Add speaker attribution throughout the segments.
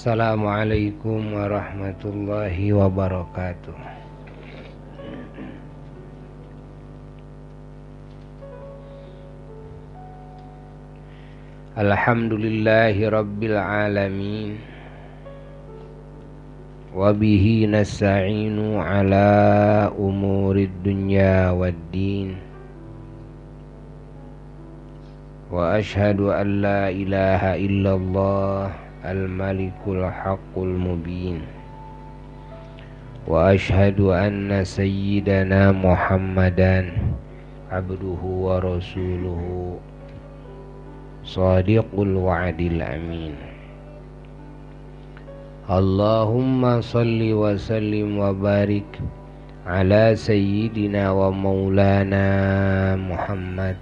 Speaker 1: Assalamualaikum warahmatullahi wabarakatuh. Alhamdulillahi rabbil alamin. Wabihi nasta'inu ala umurid dunya waddin. Wa ashhadu an la ilaha illallah al-malikul haqqul mubin. Wa ashhadu anna sayyidana Muhammadan abduhu wa rasuluhu Shadiqul wa'dil amin. Allahumma salli wa sallim wa barik ala sayyidina wa maulana Muhammad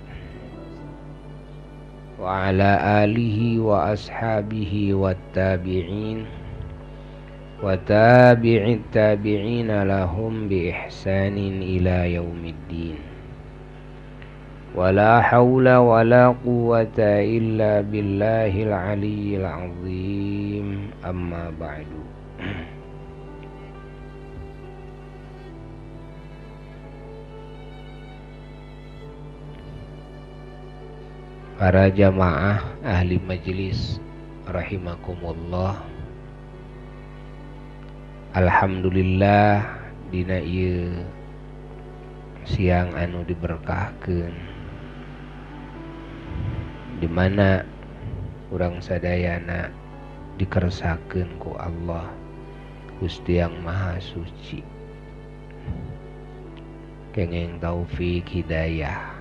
Speaker 1: wa ala alihi wa ashabihi wa tabi'in wa tabi'it tabi'ina lahum bi ihsanin ila yaumiddin. Wala hawla wala quwwata illa billahil aliyyil azim. Amma ba'du. Para jamaah ahli majelis rahimakumullah. Alhamdulillah dina ieu siang anu diberkahkeun, di mana urang sadayana dikeresakeun ku Allah Gusti yang Maha Suci, kenging taufik hidayah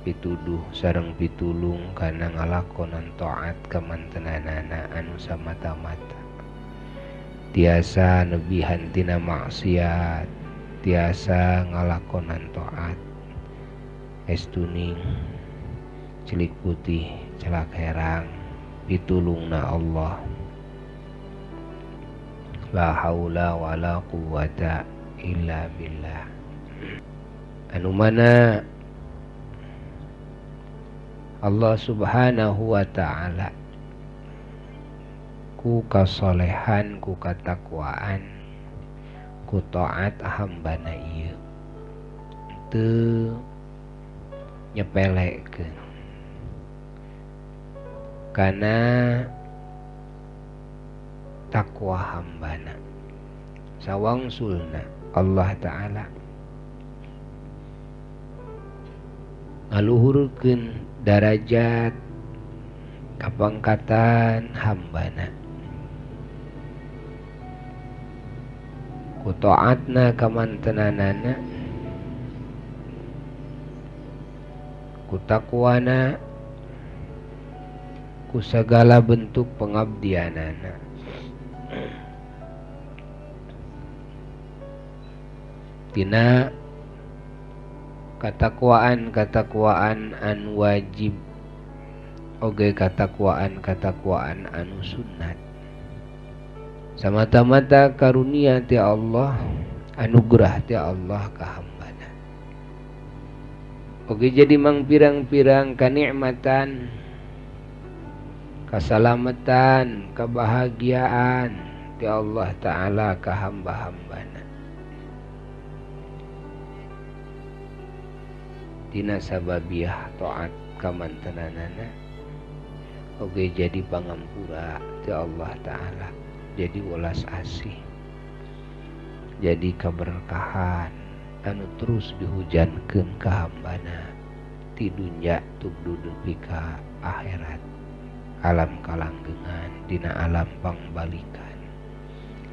Speaker 1: pituduh sareng pitulung kana ngalakonan taat kamantenanana anu samata-mata, tiasa nebihan tina maksiat, tiasa ngalakonan taat, estuning cilik putih celak herang pitulungna Allah. La haula wala quwwata illa billah. Anu mana Allah subhanahu wa ta'ala ku kasolehan, ku katakwaan, ku taat hambana ieu teu nyepelekeun karena takwa hambana sawangsulna Allah ta'ala ngaluhurkeun darajat kapangkatan hambana ku taatna kamantenanana, ku takwana, ku segala bentuk pengabdianana. Tina katakwaan an wajib oge katakwaan anu sunnat, samata-mata karunia ti Allah, anugerah ti Allah ka hambana. Oge jadi mang pirang-pirang kanikmatan, kasalamatan, kebahagiaan ti Allah ta'ala ka hamba-hambana. Tina sababiah taat kamantenanana oge jadi pangampura ti Allah ta'ala, jadi welas asih, jadi keberkahan anu terus dihujankeun ka hambana ti dunya tug dudupi ka akhirat, alam kalanggengan dina alam pangbalikan.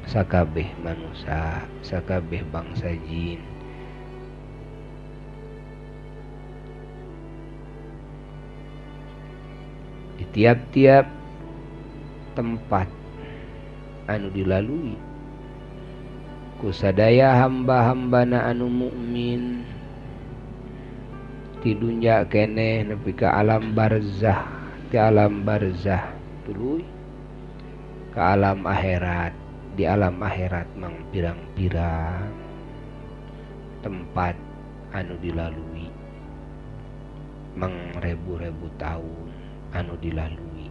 Speaker 1: Sakabeh manusia, sakabeh bangsa jin di tiap-tiap tempat anu dilalui ku sadaya hamba-hambana anu mukmin ti dunya keneh nepi ka alam barzah, ti alam barzah tuluy ka alam akhirat. Di alam akhirat mang pirang-pirang tempat anu dilalui, mang rebu-rebu tahun anu dilalui.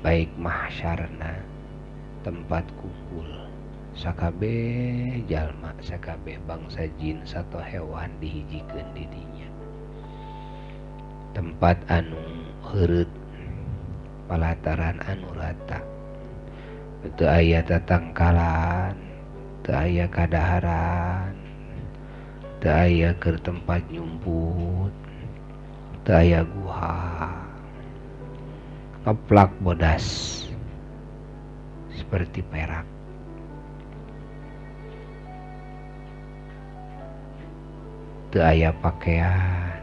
Speaker 1: baik mahsyarna tempat kumpul sakabeh jalma sakabeh bangsa jin sato hewan dihijikeun di dinya, tempat anu heureut palataran anu rata, teu aya tatangkalan, teu aya kadaharan, teu aya keur tempat nyumput, teu aya guha, ngeplak bodas seperti perak. Teu aya pakaian,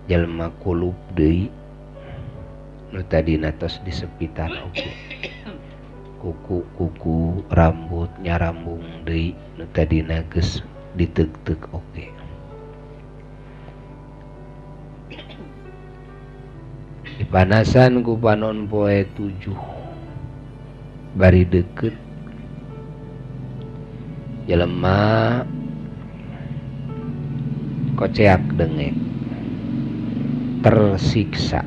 Speaker 1: jalma kulup deui nu tadina tos disepitan oge, kuku rambut nyarambung deui nu tadina geus diteug-teug oge. Dipanasan ku panon poe 7 bari deukeut jelema koceak dengek tersiksa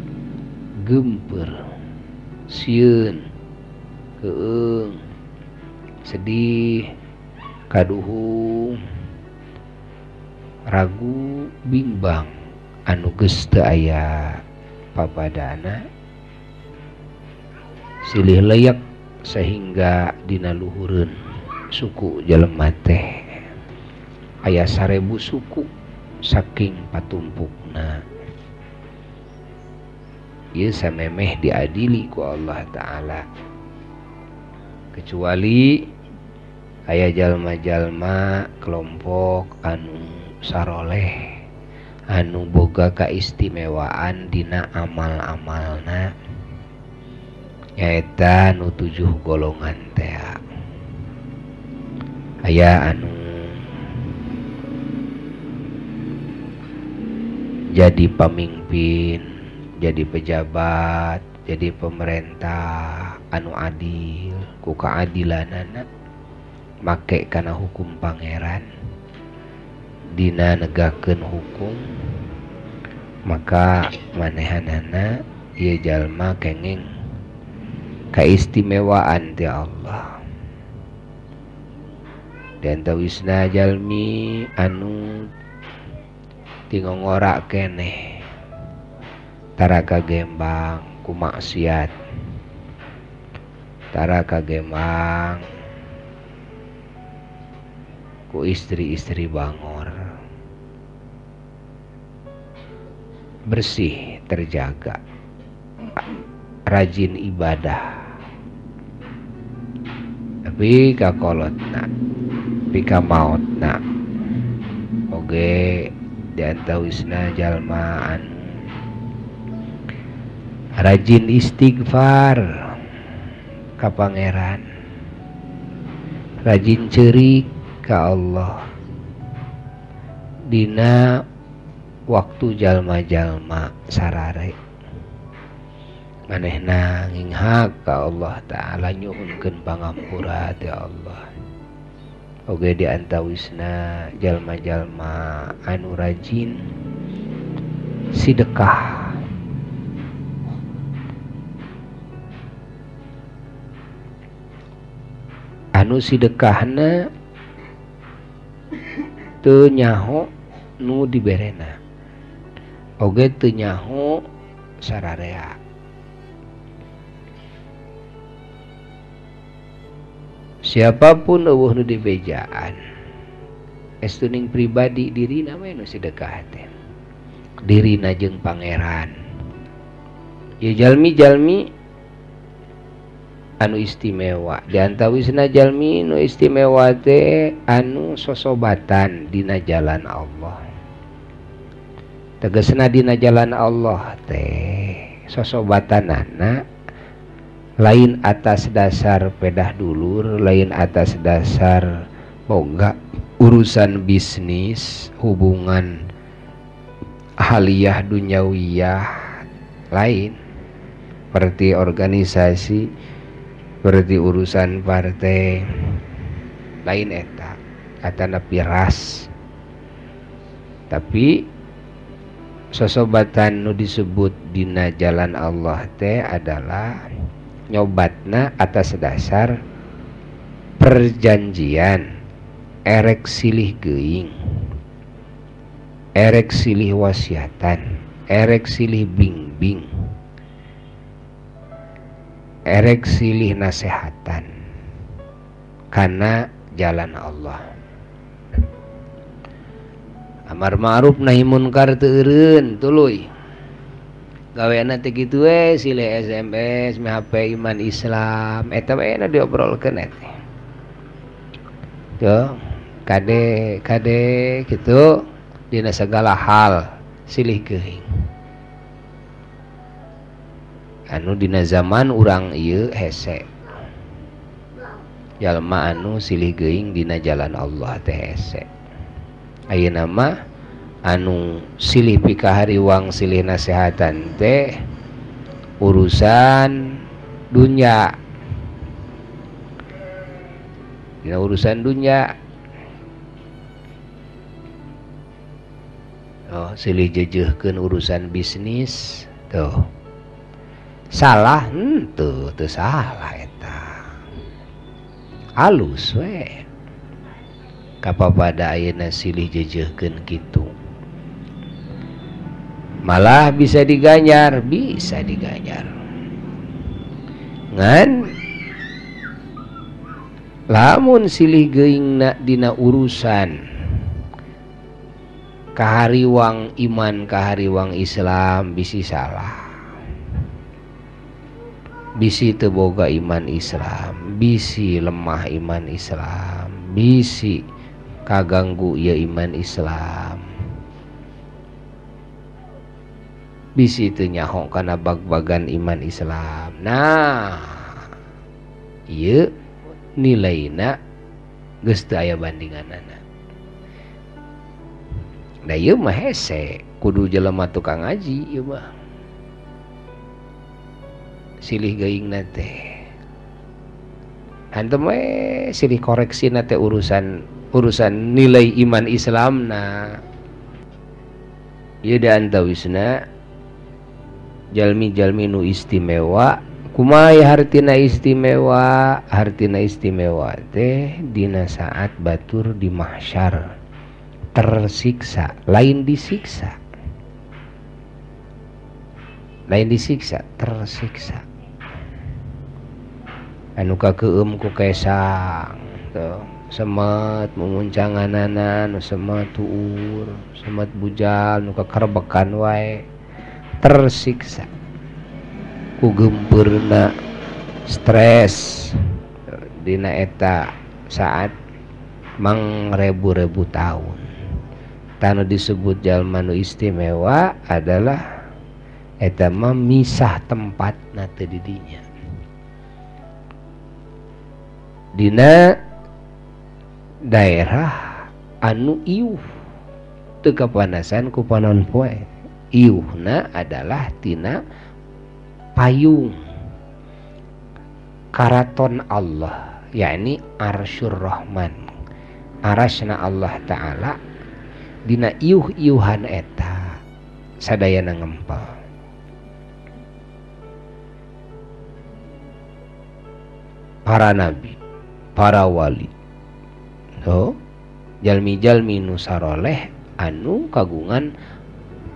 Speaker 1: gempeur sieun keung sedih kaduhung ragu bimbang anu geus teu aya papadana silih leyak sehingga dina luhureun suku jelema teh aya 1000 suku saking patumpukna. Ieu samemeh diadili ku Allah Ta'ala, kecuali aya jalma-jalma kelompok anu saroleh anu boga kaistimewaan dina amal-amalna nyaeta nu 7 golongan teh. Aya anu jadi pamimpin, jadi pejabat, jadi pemerintah anu adil ku kaadilanana make kana hukum pangeran dina negakeun hukum, maka manehanana ieu jalma kenging kaistimewaan ti Allah. Dan tawisna jalmi anu tingongora keneh tara kagembang ku maksiat, tara kagembang ku istri-istri bangor, bersih terjaga, rajin ibadah, tapi kakolotna pika mautna oge diantawisna jalma anu rajin istighfar ka pangeran, rajin ceurik ka Allah dina waktu jalma-jalma sarare, manehna nginghak ka Allah Ta'ala nyuhunkeun pangampura ti Allah. Oge diantawisna jalma-jalma anu rajin sedekah, anu sedekahna teu nyaho nu diberena, oge teu nyaho sararea. Siapapun eueuh nu dibejaan estuning pribadi dirina mah nu sedekah teh dirina jeung pangeran. Ieu jalmi-jalmi anu istimewa diantawisna jalmi nu istimewa teh anu sosobatan dina jalan Allah. Tegasna dina jalan Allah teh sosobatanana lain atas dasar pedah dulur, lain atas dasar boga urusan bisnis, hubungan haliyah dunyawiyah lain, seperti organisasi, seperti urusan partai lain eta atana piras. Tapi sosobatan nu disebut dina jalan Allah teh adalah nyobatna atas dasar perjanjian erek silih geuing, erek silih wasiatan, erek silih bingbing, erek silih nasehatan karena jalan Allah. Amar ma'ruf nahi munkar teu eureun tuluy. Gaweana teh kitu we silih SMS, mi HP iman Islam, eta we na diobrolkeun eta. Tuh, kade kitu dina segala hal silih geuing. Anu dina zaman urang ieu hese. Jalma anu silih geuing dina jalan Allah teh hese. Ayeuna mah anu silih pikahariwang silih nasehatan teh urusan dunya. Dina urusan dunya silih jejehkeun urusan bisnis tuh salah teu salah eta halus we kapapada ayeuna silih jejehkeun kitu malah bisa diganjar ngan lamun silih geuingna dina urusan kahariwang iman kahariwang Islam bisi salah, bisi teu boga iman Islam, bisi lemah iman Islam, bisi kaganggu ieu iman Islam, bisi teu nyaho kana bag-bagan iman Islam. Nah ieu nilaina geus teu aya bandinganana. Da ieu mah hese kudu jelema tukang ngaji ieu mah silih geuingna teh hantem we silih koreksina teh urusan nilai iman Islamna. Ieu da antawisna jalmi-jalmi nu istimewa. Kumaha hartina istimewa? Hartina istimewa teh dina saat batur di mahsyar tersiksa, lain disiksa, tersiksa. Anu kakeueum ku kesang tuh semet mumuncanganana nu semet tuur, semet bujal nu kakarbekan wae tersiksa ku gempeurna stres dina eta saat mangrebu-rebu tahun. Tanu disebut jalma nu istimewa adalah eta mah misah tempatna teu di dinya. Dina daerah anu iuh teu kapanasan ku panon poe. Iuhna adalah tina payung karaton Allah, yakni Arsyur Rahman, arasna Allah Ta'ala. Dina iuh-iuhan eta sadayana ngempel. Para nabi, para wali, jalmi-jalmi nu saroleh anu kagungan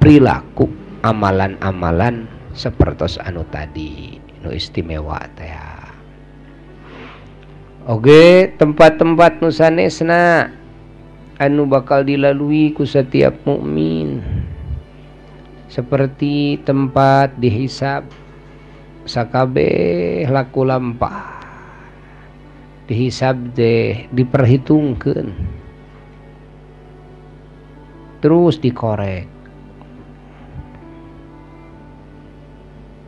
Speaker 1: perilaku amalan-amalan sapertos anu tadi nu istimewa teh. Oge tempat-tempat nu sanesna anu bakal dilalui ku setiap mukmin seperti tempat dihisab sakabeh laku lampah, dihisab deh, diperhitungkeun, terus dikorek,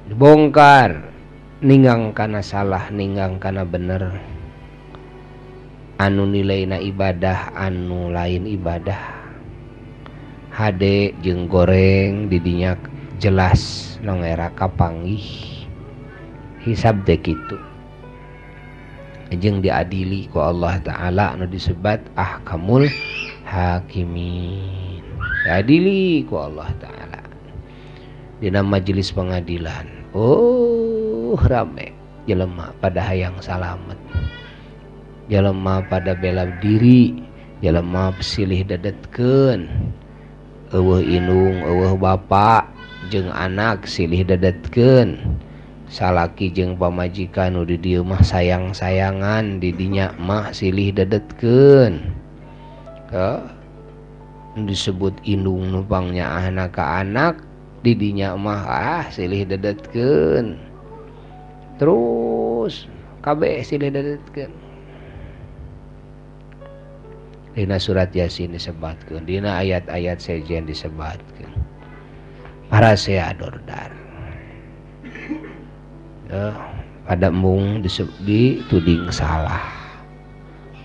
Speaker 1: dibongkar, ninggang kana salah, ninggang kana bener, anu nilaina ibadah, anu lain ibadah, hade jeung goreng didinya jelas nongera kapanggih, hisab deh kitu. Jeung diadili ku Allah Ta'ala anu disebat ahkamul hakimin, diadili ku Allah Ta'ala. dina majelis pengadilan. Oh rame jelema pada hayang salamet, jelema pada bela diri, jelema silih dadetkeun, eueuh indung eueuh bapak jeung anak silih dadetkeun, salaki jeung pamajikan nu di dieu mah sayang-sayangan, di dinya mah silih dadetkeun. Disebut indung numpangnya anak ka anak, di dinya mah silih dadetkeun. Terus kabeh silih dadetkeun. Dina surat Yasin disebatkeun, dina ayat-ayat sejen disebatkeun. Para seadordar pada mung dituding salah,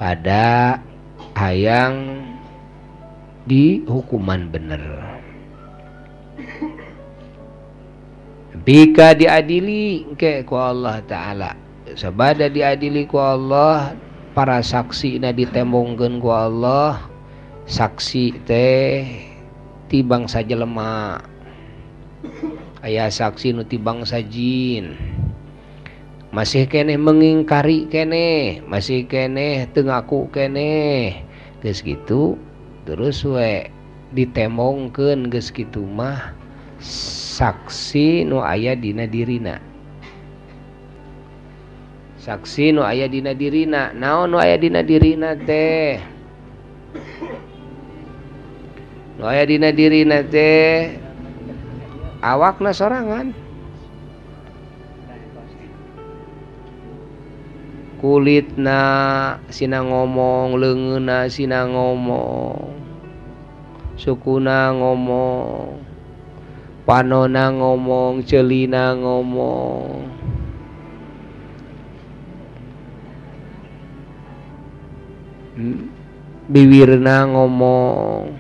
Speaker 1: pada hayang di hukuman bener. Bika diadili ke ku Allah Ta'ala, sabada diadili ku Allah, para saksi na ditembongkeun ku Allah. Saksi teh ti bangsa jelema, aya saksi nu ti bangsa jin, masih keneh mengingkari keneh, masih keneh teu ngaku keneh, geus kitu terus we ditembongkeun, geus kitu mah saksi nu aya dina dirina. Saksi nu aya dina dirina, naon nu aya dina dirina teh? Nu aya dina dirina teh awakna sorangan, kulitna sina ngomong, leungeunna sina ngomong, sukuna ngomong, panona ngomong, ceulina ngomong, bibirna ngomong.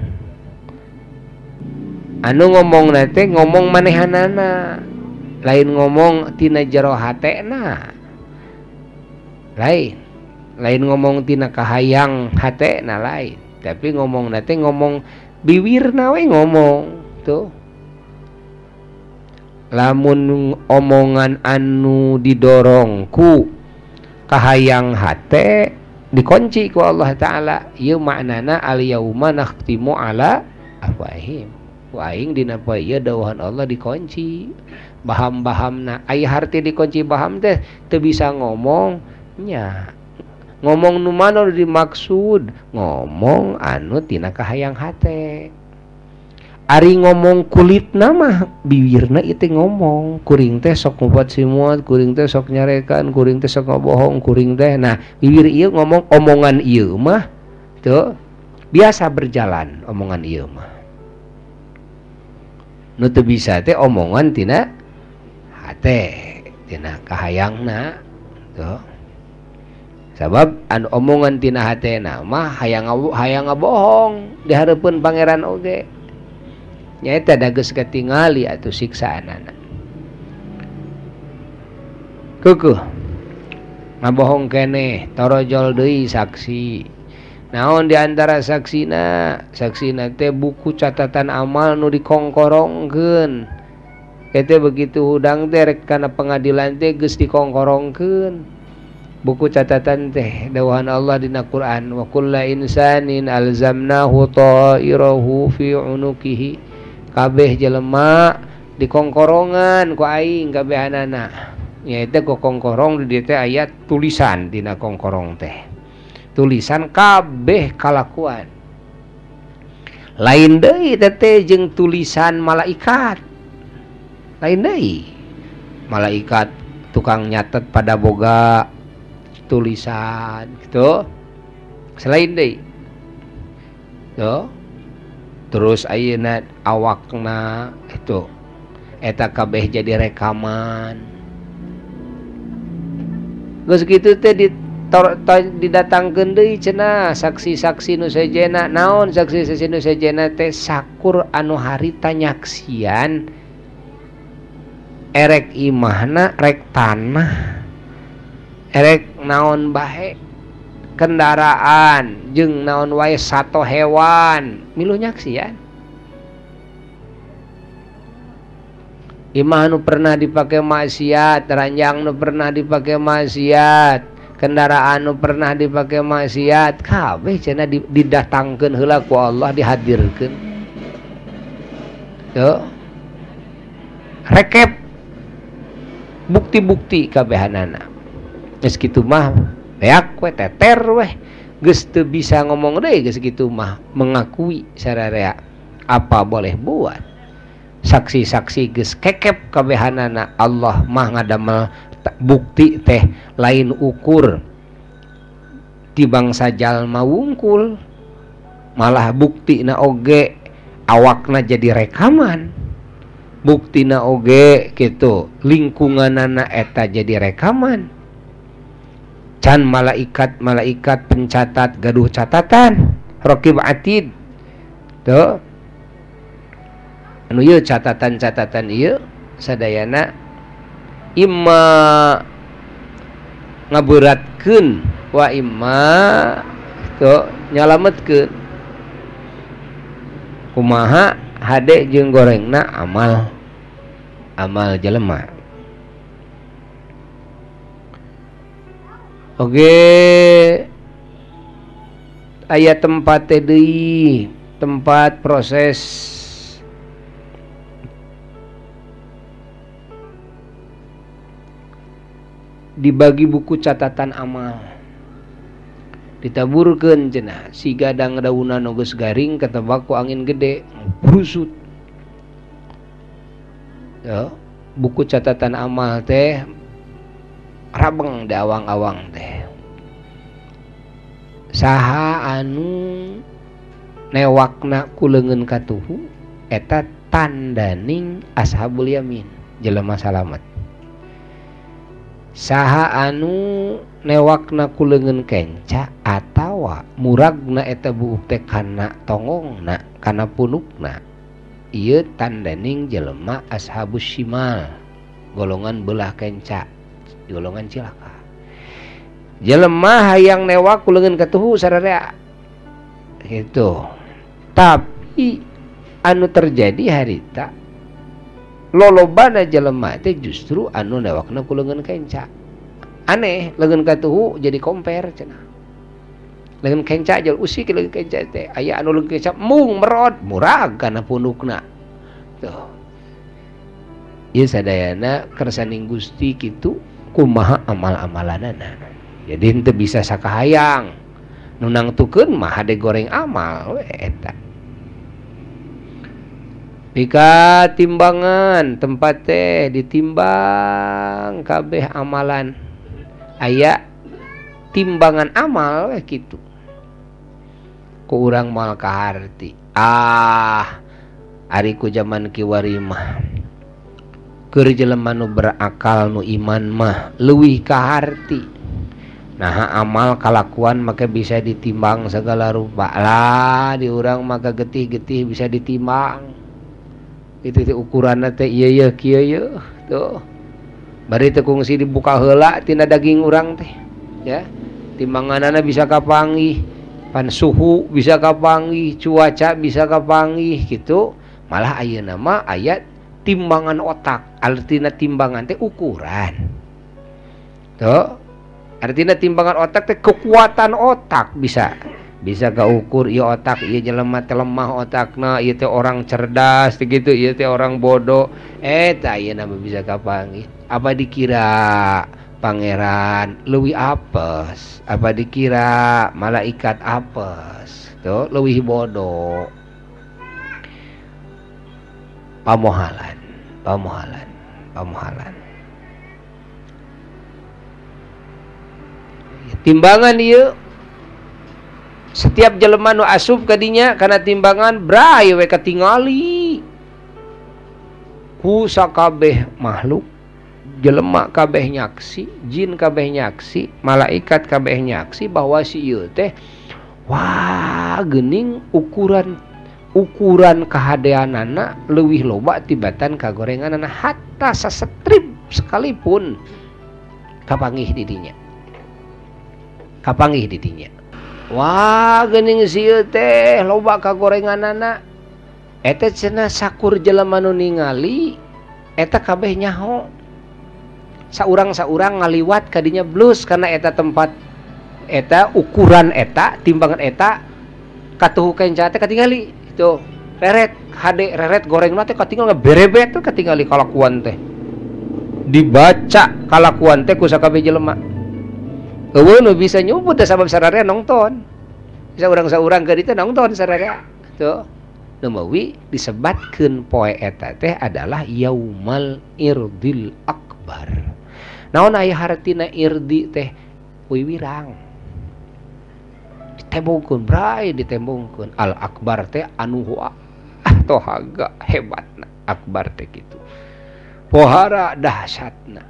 Speaker 1: Anu ngomong nate ngomong manehanana, lain ngomong tina jero hatena, lain ngomong tina kahayang hatena lain, tapi ngomong nate ngomong bibirna we ngomong tuh. Lamun omongan anu didorong ku kahayang hate dikunci ku Allah Ta'ala, ieu maknana al yauma nakhtimu ala afwahim, ku aing dina poe ieu dawuhan Allah dikunci baham-bahamna. Aya harti dikunci baham teh teu bisa ngomong nya. Ngomong nu mana dimaksud? Ngomong anu tina kahayang hate. Ari ngomong kulitna mah bibirna itu ngomong, kuring teh sok ngupat simuat, kuring teh sok nyarekan, kuring teh sok ngabohong, kuring teh. Nah bibir ieu ngomong omongan ieu mah tuh biasa berjalan omongan ieu mah. Nu teu bisa teh omongan tina hate, tina kahayangna tuh. Sabab anu omongan tina hatena mah hayang ngabohong di hareupeun pangeran oge. Nyaeta da geus katingali atuh siksaanana. Keukuh ngabohong keneh, torojol deui saksi. Naon di antara saksina? Saksina teh buku catatan amal nu dikongkorongkeun. Eta begitu hudang teh rek kana pengadilan teh geus dikongkorongkeun. Buku catatan teh dawuhan Allah dina Quran, wa kullu insanin alzamnahu ta'irahu fi unukihi. Kabeh jelema dikongkorongan ku aing kabehanana. Nyaeta ku kongkorong di dieu teh aya tulisan dina kongkorong teh. Tulisan kabeh kalakuan. Lain deui teh jeung tulisan malaikat. Lain deui. Malaikat tukang nyatet pada boga tulisan gitu. Selain deui. Tuh. Terus ayeuna awakna itu eta kabeh jadi rekaman. Geus kitu teh didatangkeun deui cenah saksi-saksi nu sejena. Naon saksi-saksi nu sejena teh? Sakur anu harita nyaksian erek imahna rek tanah, erek naon bae kendaraan jeung naon wae sato hewan miluh nyaksian. imah nu pernah dipakai maksiat, ranjang nu pernah dipakai maksiat, kendaraan nu pernah dipakai maksiat, kabeh cenah didatangkeun heula ku Allah, dihadirkeun. Yo. Rekep bukti-bukti kabehanana. Geus kitu mah beak we teter weh. Geus teu bisa ngomong deui geus kitu mah, mengakui sararea apa boleh buat. Saksi-saksi geus kekep kabehanana. Allah mah ngadamel bukti teh lain ukur di bangsa jalma wungkul, malah buktina oge awakna jadi rekaman, buktina oge gitu lingkunganana eta jadi rekaman. Can malaikat pencatat gaduh catatan, raqib atid tuh anu ieu catatan-catatan ieu sadayana imma ngaberatkeun wa imma tuh nyalametkeun. Kumaha hade jeung gorengna amal jelema. Oke, aya tempat teh deui, tempat proses dibagi buku catatan amal, ditaburkeun cenah si gadang daunna nu geus garing ketebak ku angin gede brusut. Ya, buku catatan amal teh rabeng di awang-awang teh. Saha anu newakna ku leungeun katuhu eta tandaning ashabul yamin, jelema salamet. Saha anu newakna ku leungeun kenca atawa muragna eta buuk teh kana tongongna, kana punukna, ieu tandaning jelema ashabus shimal, golongan belah kenca, golongan cilaka. Jelema hayang newak ku leungeun katuhu sararea gitu. Tapi anu terjadi harita lolobana jelema teh justru anu newakna ku leungeun kenca. Aneh, leungeun katuhu jadi compare cenah. Leungeun kenca jeung usik leungeun kenca teh aya anu leungeun kenca mung merod murag kana punukna. Tuh. Ieu sadayana kersaning Gusti kitu kumaha amal-amalanana. Jadi henteu bisa sakahayang nu nangtukeun mah hade goreng amal we eta. Pika timbangan tempat teh ditimbang kabeh amalan, aya timbangan amal we kitu. Ku urang moal kaharti ari ku zaman kiwari mah keur jelema nu berakal nu iman mah leuwih kaharti. Nah amal kalakuan maka bisa ditimbang segala rupa lah, di urang maka getih-getih bisa ditimbang. Itu ukuranna teh ieu kieu yeuh tuh. Bari teh kungsi dibuka heula tina daging urang teh ya. Timbanganana bisa kapanggih, pan suhu bisa kapanggih, cuaca bisa kapanggih gitu. Malah ayeuna mah aya timbangan otak, artina timbangan teh ukuran. Tuh. Artinya timbangan otak teh kekuatan otak bisa kaukur ieu otak ieu jelema teh lemah otakna, ieu teh orang cerdas gitu, ieu teh orang bodoh. Eta ayeuna mah bisa kapanggih. Apa dikira pangeran leuwih apes? Apa dikira malaikat apes? Tuh leuwih bodoh. Pamohalan. Timbangan ieu setiap jelema nu asup ka dinya kana timbangan bray we katingali ku sakabeh makhluk, jelema kabeh nyaksi, jin kabeh nyaksi, malaikat kabeh nyaksi bahwa si ieu teh wah geuning ukuran kahadeanana leuwih loba tibatan kagorenganana hatta sasetrip sekalipun kapanggih di dinya. Wah geuning sieu teh loba kagorenganana. Eta cenah sakur jelema nu ningali eta kabeh nyaho saurang ngaliwat kadinya blus karena eta tempat eta ukuran eta timbangan eta katuhu kenca teh katingali itu reret hade reret gorengna teh katinggal berebet tuh katingali kalakuan teh dibaca kalakuan teh ku sakabeh jelema eueuh nu bisa nyebut teh sabab sararea nonton bisa urang-urang ke ditu nonton sararea tuh Namawi disebatkeun poe eta teh adalah yaumal irdil akbar. Naon aya hartina irdi teh wiwirang. Ditembongkeun bray ditembongkeun al akbar teh anu tohaga hebatna akbar teh kitu. Pohara dahsyatna.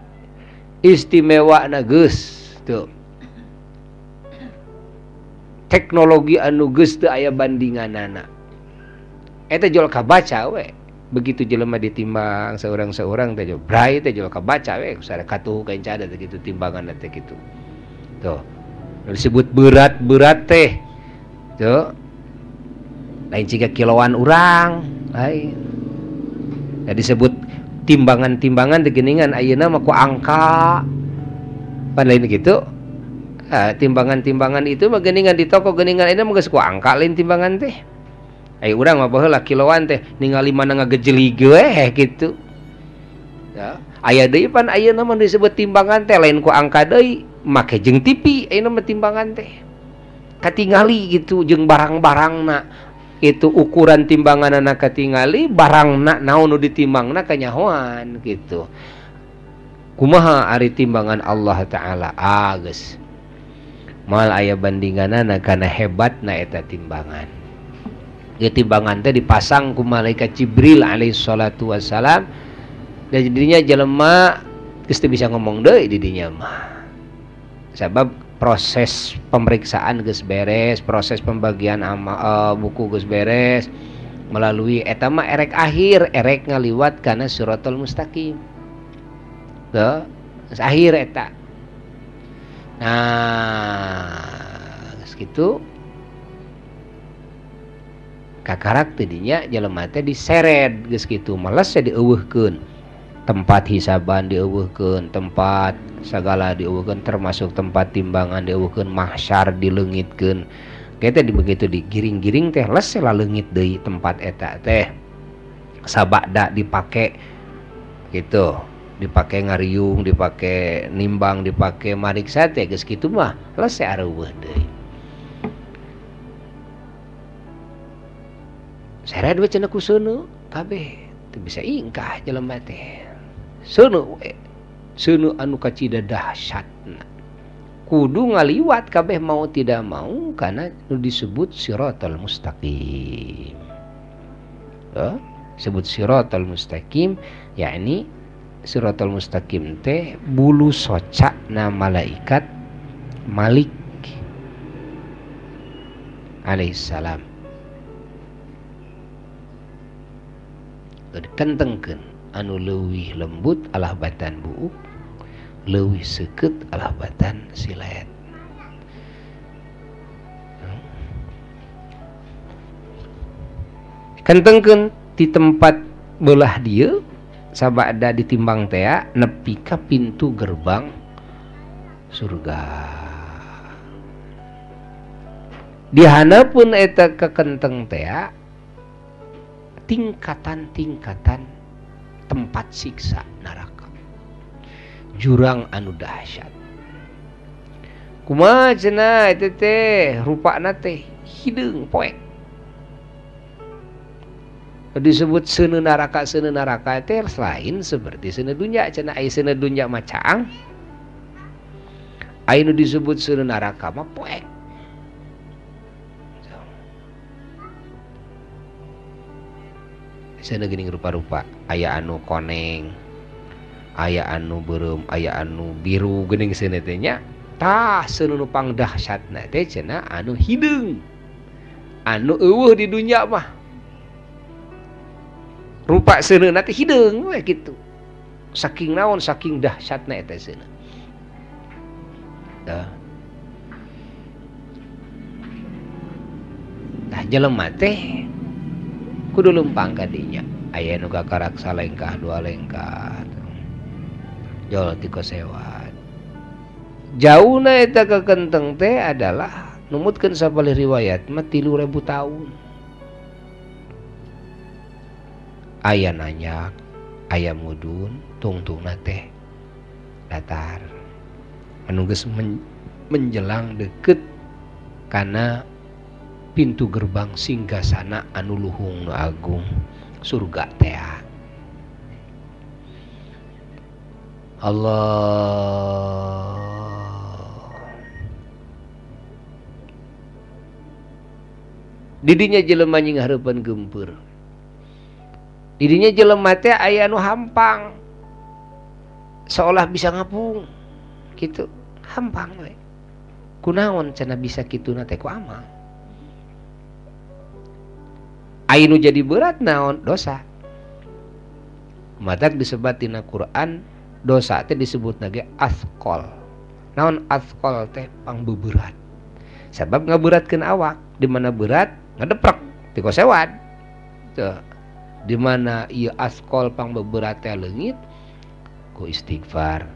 Speaker 1: Istimewana geus tuh. Teknologi anu geus teu aya bandinganana. Eta jual kabaca we begitu jelema ditimbang seorang teh bray teh jual kabaca we kusara katuh kenca teh kitu timbangan teh kitu tuh disebut berat teh tuh lain ciga kiloan urang lain disebut timbangan teh geuningan ayeuna mah ku angka pan lain kitu timbangan itu mah geuningan di toko geuningan ayeuna mah geus ku angka lain timbangan teh. Ayo urang mah baheula kiloan teh ningali mana ngagejelig we gitu. Ya, aya deui pan ayeuna mah disebut timbangan teh lain ku angka deui, make jeung TV ayeuna mah timbangan teh. Katingali gitu jeung barang-barangna. Itu ukuran timbanganna katingali, barangna naon nu ditimbangna kanyahoan gitu. Kumaha ari timbangan Allah taala? Geus. Moal aya bandinganana kana hebatna eta timbangan. Timbangan teh dipasang ku malaikat Jibril alaihi salatu wassalam dan jadinya jelema geus teu bisa ngomong deui di dinya mah sabab proses pemeriksaan geus beres, proses pembagian buku geus beres melalui eta mah erek akhir erek ngaliwat kana siratal mustaqim teu geus akhir eta. Nah geus kitu kakarak tadinya jelema teh diseret geus kitu males ya dieuweuhkeun tempat hisaban dieuweuhkeun tempat sagala dieuweuhkeun termasuk tempat timbangan dieuweuhkeun mahsyar dileungitkeun kita begitu digiring-giring teh les lah leungit deui tempat eta teh sabada dipake gitu dipake ngariung dipake nimbang dipake mariksa teh geus kitu mah les areuweuh deui. Seret we cenah ku seuneu kabeh teu bisa ingkah jelema teh. Seuneu we. Seuneu anu kacida dahsyatna. Kudu ngaliwat kabeh mau tidak mau karena nu disebut siratal mustaqim. Sebut siratal mustaqim yakni siratal mustaqim teh bulu socakna malaikat Malik alaihissalam. Dikentengkeun anu leuwih lembut alah batan buuk leuwih seukeut alah batan silet. Kentengkeun di tempat belah dieu sabada ditimbang teh nepi ka pintu gerbang surga. Di handapun eta kekenteng teh tingkatan-tingkatan tempat siksa neraka jurang anu dahsyat. Kumaha cenah eta teh rupana teh hideung poek disebut seuneu neraka teh lain seperti seuneu dunya cenah aya seuneu dunya mah caang aya nu disebut seuneu neraka mah poek. Seuneu geuning rupa-rupa aya anu koneng aya anu beureum aya anu biru geuning seuneu teh nya tah seuneu nu pangdahsyatna teh cenah anu hideung anu eueuh di dunya mah rupa seuneuna teh hideung we kitu saking naon saking dahsyatna eta seuneu. Nah jelema teh kudu leumpang ka dinya aya nu kakaraksa lengkah dua lengkah jol ti kosewat. Jauna eta kakenteng teh adalah numutkeun sapalih riwayat mah 3000 tahun. Aya nanyak, aya mudun, tungtungna teh datar. Anu geus menjelang deket kana pintu gerbang singgasana anu luhung nu agung surga teh. Allah didinya jelema nying hareupeun gempeur. Didinya jelema teh aya anu hampang seolah bisa ngapung kitu, hampang we. Kunaon cenah bisa kituna teh ku amal. Aya nu jadi berat naon? Dosa. Matak disebut dina Quran dosa teh disebutna ge asqal. Naon asqal teh pangbeberat. Sabab ngaberatkeun awak, di mana berat ngadeprek ti kosewat. Tuh. Di mana ieu asqal pangbeberat teh leungit ku istighfar,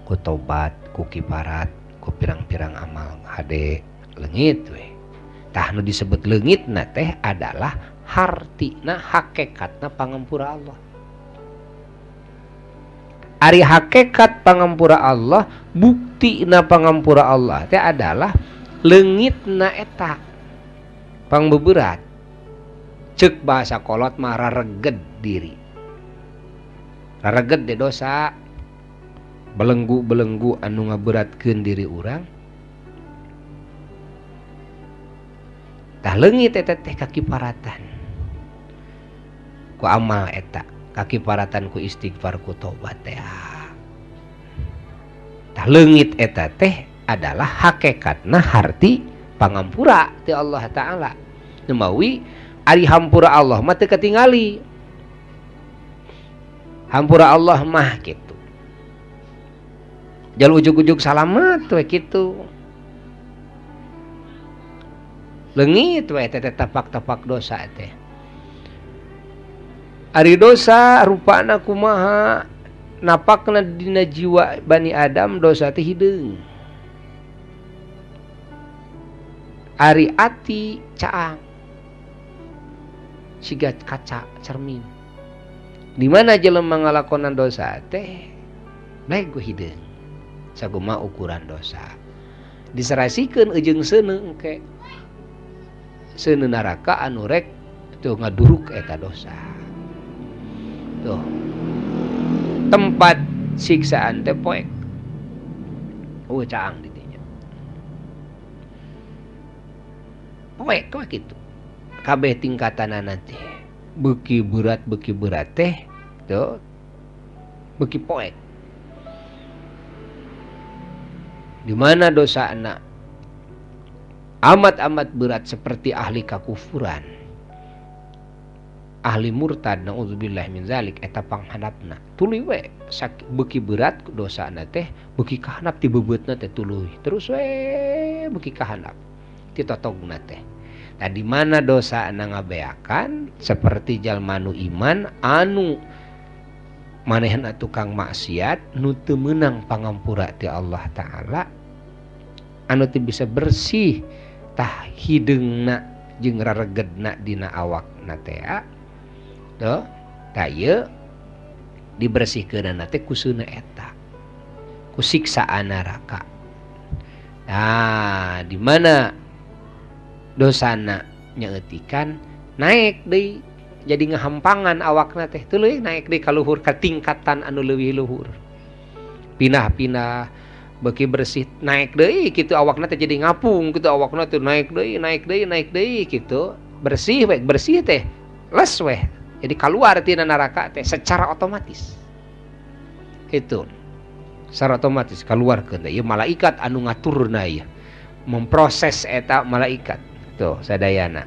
Speaker 1: ku tobat, ku kifarat, ku pirang-pirang amal hade leungit we. Tah nu disebut leungitna teh adalah hartina hakikatna pangampura Allah. Ari hakikat pangampura Allah, buktina pangampura Allah teh adalah leungitna eta pangbeberat. Ceuk bahasa kolot mah rareged diri. Rareged de dosa. Belenggu-belenggu anu ngaberatkeun diri urang. Tah leungit eta teh kakifaratan. Ku amal eta, kakifaratan ku istighfar ku tobat teh. Tah leungit eta teh adalah hakikatna harti pangampura ti Allah taala. Nemawi ari hampura Allah mah teu katingali. Hampura Allah mah kitu. Jal ujug-ujug salamet we kitu. Leungit we teh tapak-tapak dosa teh. Ari dosa rupana kumaha napakna dina jiwa Bani Adam dosa teh hideung. Ari ati caang siga kaca cermin. Di mana jelema ngalakonan dosa teh baik ku hideung. Sakumaha ukuran dosa. Diserasikeun eujeung seuneu engke. Seuneu neraka anu rek tuh ngaduruk eta dosa. Tuh. Tempat siksaan teh poek. Caang di dinya. Poek kitu. Kabeh tingkatanana teh beuki berat teh tuh beuki poek. Di mana dosa anak amat berat seperti ahli kakufuran, ahli murtad, naudzubillah min zalik, eta panghandapna tuluy we beuki berat dosa anak teh beuki kahandap ti bebeutna teh tuluy terus we beuki kahandap ti totogna teh. Nah di mana dosa anak ngabeakan seperti jalma nu iman anu manehna tukang maksiat nu teu meunang pangampura ti Allah taala, anu teu bisa bersih tah hideungna jeung raregedna dina awakna teh tuh tah ieu dibersihkeunana teh ku seuneu eta ku siksaan neraka. Nah di mana dosana nyaeutikan naik deui jadi ngahampangan awakna teh tuluy naik deui ka luhur ka tingkatan anu leuwih luhur. Pindah-pindah beuki bersih naik deui kitu awakna teh jadi ngapung kitu awakna teh naik deui kitu bersih we bersih teh les we jadi keluar tina neraka teh secara otomatis. Itu secara otomatis keluarkeun ieu malaikat anu ngaturna ieu memproses eta malaikat tuh sadayana.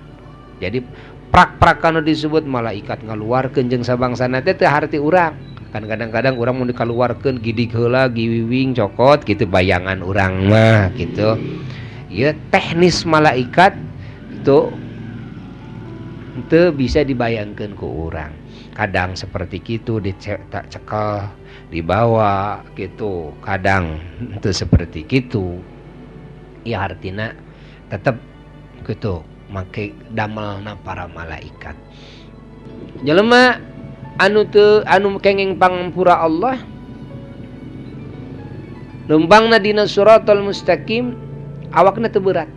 Speaker 1: Jadi prak-prak anu disebut malaikat ngaluarkeun jeung sabangsana teh teu harti urang. Kan kadang-kadang urang mun dikaluarkeun gidig heula giwiwing cokot gitu bayangan urang mah gitu. Ieu teknis malaikat itu teu bisa dibayangkeun ku urang. kadang seperti gitu tak cekel dibawa gitu, kadang itu seperti gitu ya, artinya tetap gitu make damelna para malaikat. Jelema anu kenging pangampura Allah numpangna dina suratul mustaqim awakna teu berat,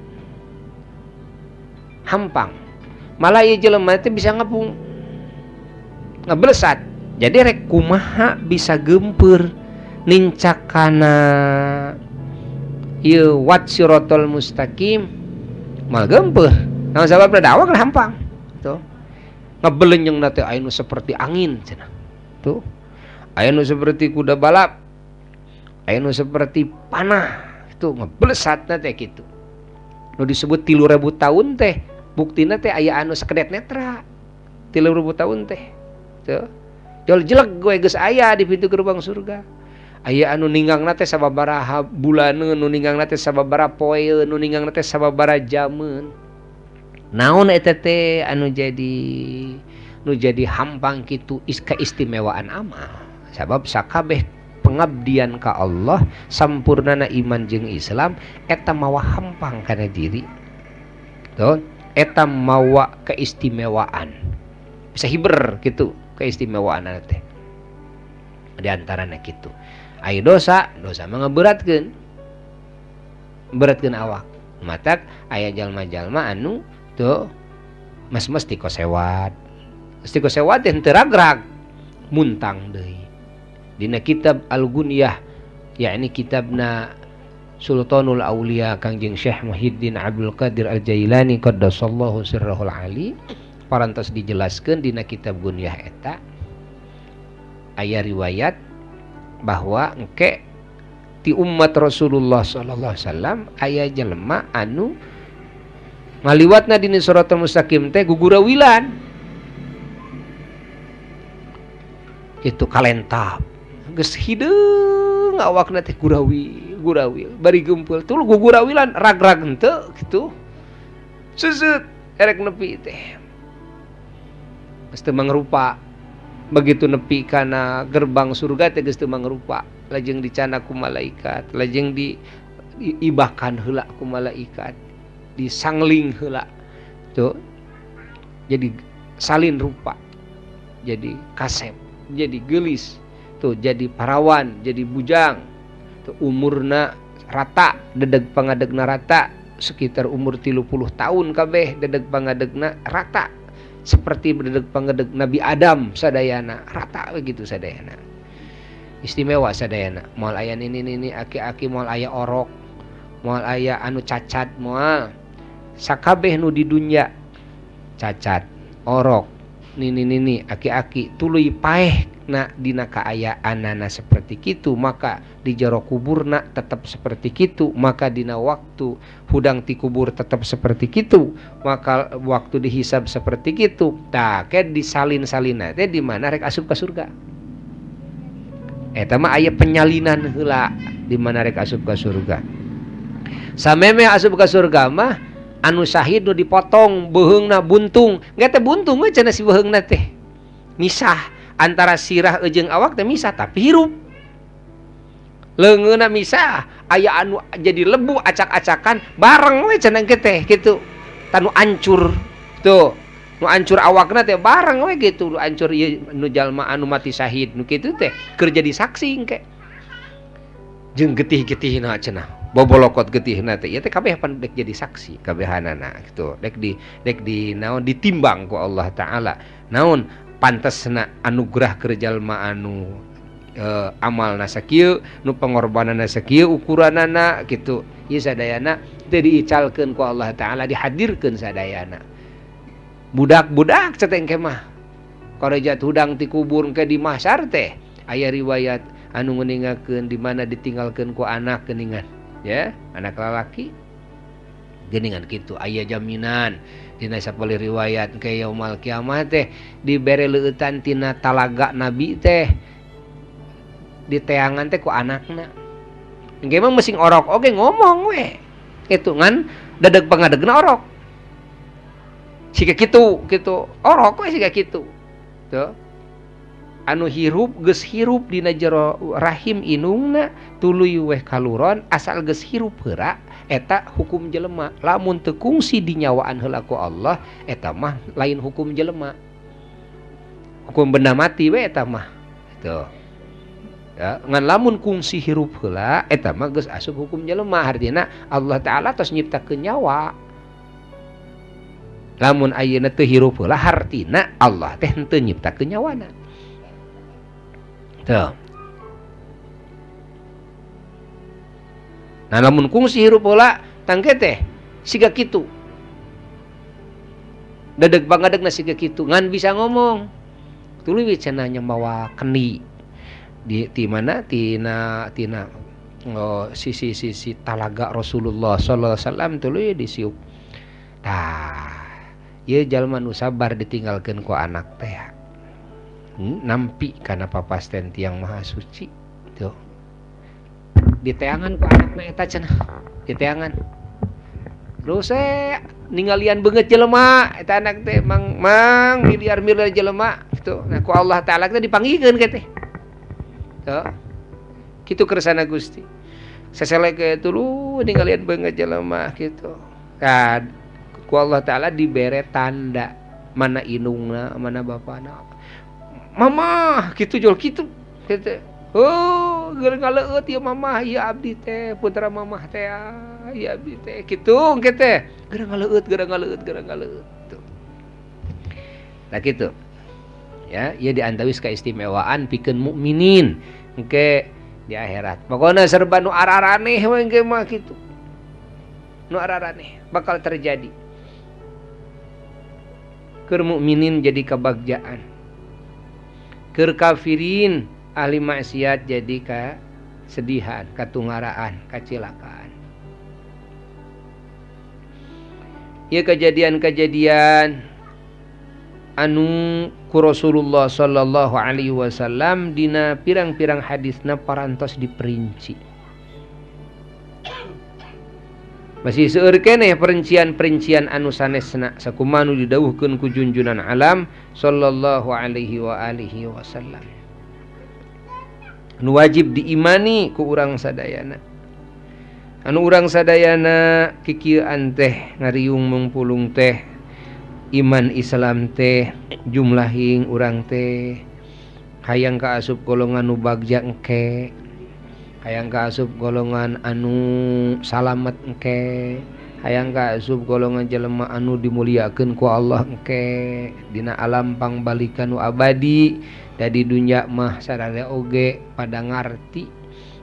Speaker 1: hampang, malah ieu jelema teh bisa ngeblesat. Jadi rek kumaha bisa gempeur nincak kana ieu wat siratal mustaqim mal gempeur. Naon sababna dawak hampang. Tuh. Ngabelenyengna teh aya nu seperti angin cenah. Tuh. Aya nu seperti kuda balap. Aya nu seperti panah. Itu ngeblesatna teh kitu. Nu disebut 3000 tahun teh buktina teh aya anu sakedet netra. 3000 tahun teh. Tuh. Jol jelek gue geus aya di pintu gerbang surga. Aya anu ninggangna teh sababaraha bulaneun, nu ninggangna teh sababaraha poe, nu ninggangna teh sababaraha jameun. Naon eta teh anu jadi hampang kitu keistimewaan amal. Sabab sakabeh pengabdian ka Allah, sampurnana iman jeung Islam eta mawa hampang kana diri. Tuh, eta mawa keistimewaan. Bisa hiber gitu. Keistimewaan teh di antarana kitu. Aya dosa mah ngeberatkeun. Beratkeun awak. Matak aya jalma-jalma anu teu mesti kosewat. Mesti kosewat teh teu ragrag, muntang deui. Dina kitab Al-Gunyah, yakni kitabna Sultanul Aulia Kangjeng Syekh Muhyiddin Abdul Qadir Al-Jailani qaddasallahu sirrahul ali, parantos dijelaskan dina kitab Gunyah eta aya riwayat bahwa engke ti umat Rasulullah sallallahu alaihi wasallam aya jelema anu ngaliwatna dina siratal mustaqim teh gugurawilan. Itu kalentap. Geus hideung awakna teh gurawil bari geumpul. Tuluy gugurawilan ragrag henteu kitu. Seuseup erek nepi teh. Geus teu mangrupa. Begitu nepi kana gerbang surga teh geus teu mangrupa. Lajeng dicana ku malaikat, lajeng diibahkan heula ku malaikat, disangling heula. Tuh. Jadi salin rupa. Jadi kasep, jadi gelis. Tuh jadi parawan, jadi bujang. Tuh umurna rata, dedeg pangadegna rata, sekitar umur 30 tahun kabeh dedeg pangadegna rata. Seperti dedeg pangedeg Nabi Adam sadayana, rata begitu sadayana. Istimewa sadayana. Moal aya ini aki-aki, moal aya orok, moal aya anu cacat, moal sakabeh nu di dunya cacat, orok, nini aki-aki tuluy paehna dina kaayaanana seperti kitu, maka di jero kuburna tetap seperti kitu, maka dina waktu hudang ti kubur tetap seperti kitu, maka waktu dihisab seperti kitu. Tah ke disalin-salina teh di mana rek asup ka surga. Eta mah aya penyalinan heula di mana rek asup ka surga. Sameme asup ka surga mah anu syahid nu dipotong beheungna buntung, engke teh buntung we cenah si beheungna teh. Misah antara sirah jeung awak teh misah tapi hirup. Leungeunna misah, aya anu jadi lebu acak-acakan bareng we cenah engke teh kitu. Tanu ancur. Tuh, nu ancur awakna teh bareng we gitu, nu ancur ieu nu jalma anu mati syahid nu kitu teh keur jadi saksi engke. Jeung getih-getihna cenah. Bobolokot getihna teh ieu teh kabeh pan dek jadi saksi kabehanana gitu. Dek di naon ditimbang ku Allah taala. Naon pantesna anugerah keur jalma anu amalna sakieu, nu pengorbanana sakieu ukuranana gitu. Ieu sadayana teu diicalkeun ku Allah taala, dihadirkeun sadayana. Budak-budak cenah engke mah karejat hudang ti kubur engke di mahsyar teh aya riwayat anu ngeningakeun di mana ditinggalkeun ku anak geuningan. Ya, anak lalaki geuningan kitu aya jaminan dina sapeuleih riwayat ke yaumul kiamat teh dibere leueutan tina talaga nabi teh diteangan teh ku anakna. Engke mah meusing orok oge ngomong we. Kitu ngan dadeg pangadegna orok. Siga kitu orok we siga kitu. Tuh. anu hirup geus hirup dina jero rahim indungna tuluy weh kaluron asal geus hirup heura eta hukum jelema. Lamun teu kungsi dinyawaan heula ku Allah eta mah lain hukum jelema, hukum benda mati we eta mah gitu ya. Ngan lamun kungsi hirup heula eta mah geus asup hukum jelema, artina Allah taala tos nyiptakeun nyawa. Lamun ayeuna teu hirup heula hartina Allah teh henteu nyiptakeun nyawana. Tuh. Nah lamun kungsi hirup heula tangke teh siga kitu. Dedeg bangadegna siga kitu ngan bisa ngomong. Tuluy we cenah mawa keni di mana tina sisi talaga Rasulullah sallallahu alaihi wasallam tuluy disiup. Tah, ieu jalma nu sabar ditinggalkeun ku anak teh. Nampi kana papasten Tiang Maha Suci tuh. Diteangan ku anakna eta cenah. Diteangan. Terus ninggalian beungeut jelema eta anak teh mang miliar-miliar jelema gitu. Nah ku Allah taala teh dipanggikeun ke teh. Tuh. Kitu kersana Gusti. Sesele ke tuluy ninggalian beungeut jelema gitu. Kan ku Allah taala dibere tanda mana indungna, mana bapana. Mama kitu jol kitu. Oh, galeueut ieu mamah, ieu abdi teh, putra mamah teh, ieu abdi teh. Kitu engke teh. Gerang galeueut. Lah kitu. Ya, ieu diantawis kaistimewaan pikeun mukminin engke di akhirat. Pokona serba nu araraneh we engke mah kitu. Nu araraneh bakal terjadi. Keur mukminin jadi kebagjaan. Keur kafirin ahli maksiat jadi kasedihan, katungaraan, kacilakaan. Ieu kejadian-kejadian anu ku Rasulullah sallallahu alaihi wasallam dina pirang-pirang hadisna parantos diperinci. Masih seueur keneh perincian-perincian anu sanesna sakumaha nu didawuhkeun ku junjunan alam sallallahu alaihi wa alihi wasallam. Nu wajib diimani ku urang sadayana. Anu urang sadayana kikieuan teh ngariung mungpulung teh iman Islam teh jumlahing urang teh hayang kaasup golongan nu bagja engke. Hayang kaasup golongan anu salamet engke, hayang kaasup golongan jelema anu dimuliakeun ku Allah engke dina alam pangbalikan nu abadi. Da di dunya mah sadaya oge pada ngarti,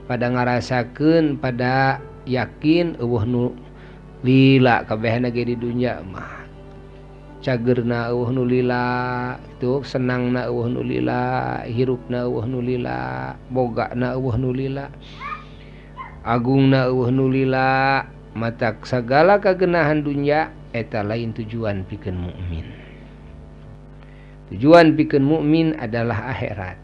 Speaker 1: pada ngarasakeun, pada yakin eueuh nu lila kabehna ge di dunya mah. Cagerna eueuh nu lila, itu senangna eueuh nu lila, hirupna eueuh nu lila, bogana eueuh nu lila, agungna eueuh nu lila, matak sagala kagenahan dunya eta lain tujuan pikeun mukmin. Tujuan pikeun mukmin adalah akhirat.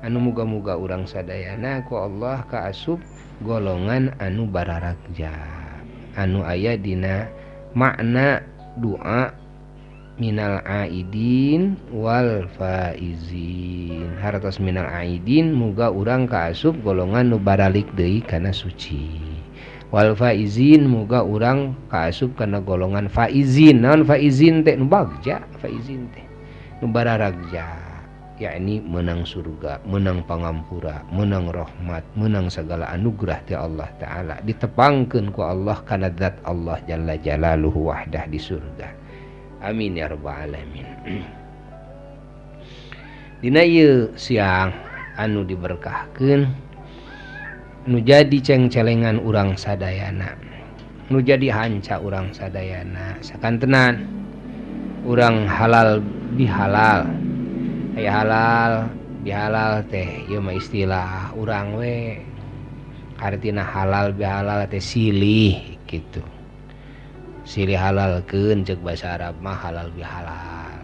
Speaker 1: Anu muga-muga urang sadayana ku Allah kaasup golongan anu bararagja, anu aya dina makna doa minal aidin wal faizin. Hartos minal aidin muga urang kaasup golongan nu baralik deui kana suci. Wal faizin muga urang kaasup kana golongan faizin. Naon faizin teh nu bagja, faizin teh nu bararagja, yakni menang surga, menang pangampura, menang rahmat, menang segala anugerah ti Allah taala ditepangkeun ku Allah kana zat Allah jalla jalaluhu wahdah di surga. Amin ya rabbal alamin. Dina ieu siang anu diberkahkeun, nu jadi ceng-celengan urang sadayana, nu jadi hanca urang sadayana, sakantenan urang halal bihalal. Aya halal bihalal teh ieu mah istilah urang we. Artina halal bihalal teh silih gitu. Silih halalkeun ceuk basa Arab mah halal bihalal.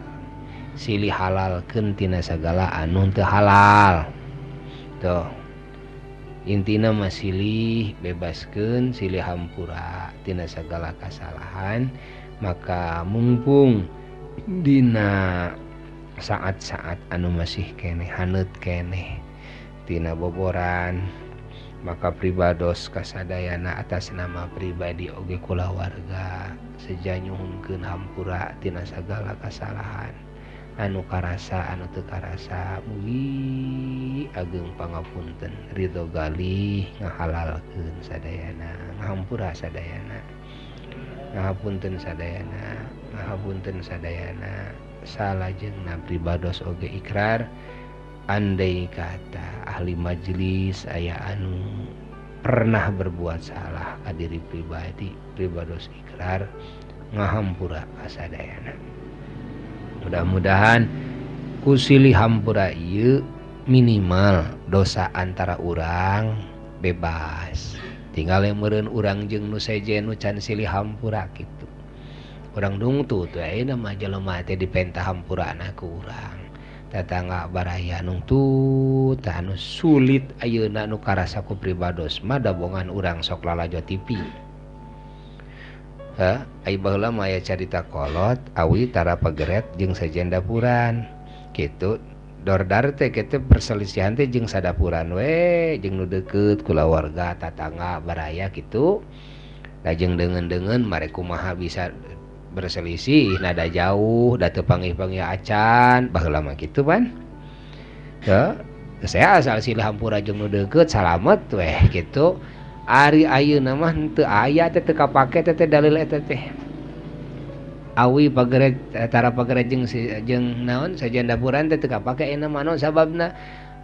Speaker 1: Silih halalkeun tina sagala anu teu halal. Tuh. Intina mah silih bebaskeun, silih hampura tina sagala kasalahan. Maka mumpung dina saat-saat anu masih keneh haneut keneh tina boboran, maka pribados kasadayana atas nama pribadi oge kulawarga seja nyuhunkeun hampura tina sagala kasalahan anu karasa anu teu karasa, mugi ageng pangapunten ridho galih ngahalalkeun sadayana, ngahampura sadayana, ngahapunten sadayana, ngahapunten sadayana. Salajengna pribados oge ikrar andai kata ahli majelis aya anu pernah berbuat salah ka diri pribadi, pribados ikrar ngahampura kasadayana. Mudah-mudahan kusilih hampura ieu minimal dosa antara urang bebas, tinggal yang meureun urang jeung nu sejen nu can silih hampura kitu. Urang nungtut we nama jelema teh dipentah hampurana ku urang. Tatangga baraya nungtut anu sulit ayeuna nu karasa ku pribados mah dabongan urang sok lalajo TV. Ai baheula mah aya carita kolot awi tara pageret jeung sajen dapuran. Kitu dordar teh kitu perselisihan teh jeung sadapuran we jeung nu deukeut kulawarga tatangga baraya kitu. Lajeng deungeun-deungeun mare kumaha bisa berselisih nada jauh da teu panggih-panggih acan baheula mah kitu pan. Saya asal silih hampura jeung nu deukeut salamet weh kitu. Ari ayeuna mah teu aya teh teu kapake teh dalil eta teh. Awi pageret tara pageret jeung naon sajen dapuran teh teu kapake ayeuna mah naon sababna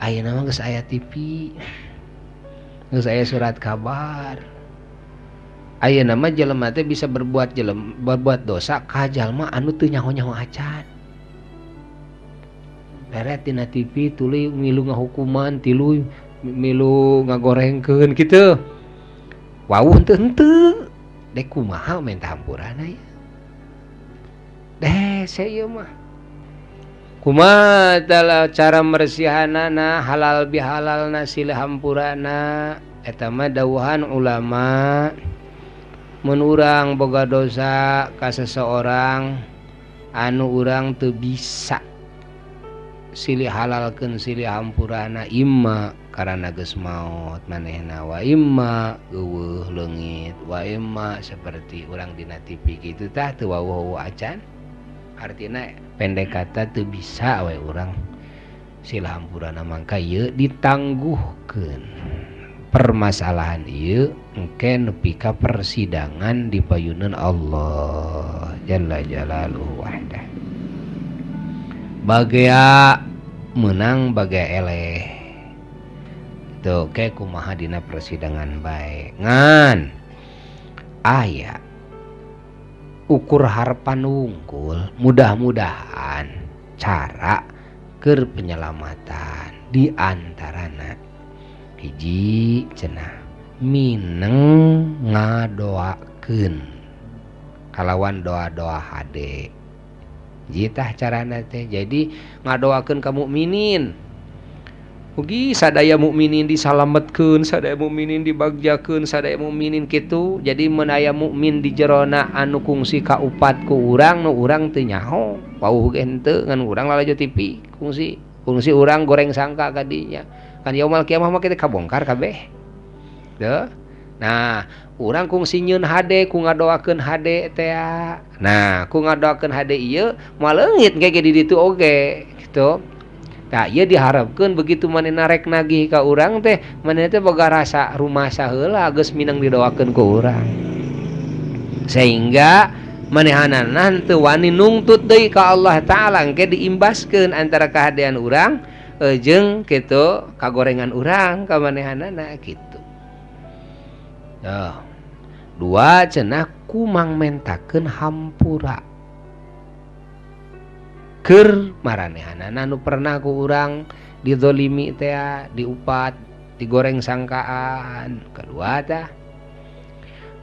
Speaker 1: ayeuna mah geus aya TV. Geus aya surat kabar. Ayeuna mah jelema teh bisa berbuat dosa ka jalma anu teu nyaho-nyaho acan. Bere tina TV tuluy milu ngahukuman, tilu milu ngagorengkeun kitu. Wawuh henteu. Dek kumaha minta hampurana ya. Dese ieu mah. Kumaha tala cara meresihanana halal bihalalna silih hampurana eta mah dawuhan ulama. Mun urang boga dosa ka seseorang anu urang teu bisa silih halalkeun silih hampurana imma karana geus maot manehna wa imma eueuh leungit wa imma seperti urang dina TV kitu tah teu wawuh acan. Artina pendek kata teu bisa we urang silih hampurana mangka ieu ditangguhkeun. Permasalahan ieu engke nepi ka persidangan di payunan Allah jalla jalaluhu wahdah. Bagea menang bagea eleh. Tuh ke kumaha dina persidangan bae. Ngan aya ukur harapan wungkul mudah-mudahan cara keur penyelamatan di antarana hiji cenah mineng ngadoakeun kalawan doa-doa hade jitah carana teh. Jadi ngadoakeun ka mukminin ugi sadaya mukminin disalametkeun, sadaya mukminin dibagjakeun, sadaya mukminin kitu. Jadi mun aya mukmin di jerona anu kungsi ka upat ku urang nu urang teu nyaho wauh ge henteu ngan urang lalajo TV kungsi urang goreng sangka ka dinya. Kan yaumul kiamah mah kita kabongkar kabeh. Deuh. Nah, urang kungsi nyieun hade ku ngadoakeun hade teh. Nah, ku ngadoakeun hade ieu maleungit ge di ditu oge gitu. Tah ieu diharapkeun begitu manehna rek nagih ka urang teh, manehna teh boga rasa rumasa heula geus minang didoakeun ku urang. Sehingga manehanana teu wani nungtut deui ka Allah taala engke diimbaskeun antara kahadean urang jeung kitu kagorengan urang ka manehanana kitu. Dua cenah kumang mentakeun hampura keur maranehanana nu pernah ku urang dizolimi teh diupat digoreng sangkaan. Kedua tah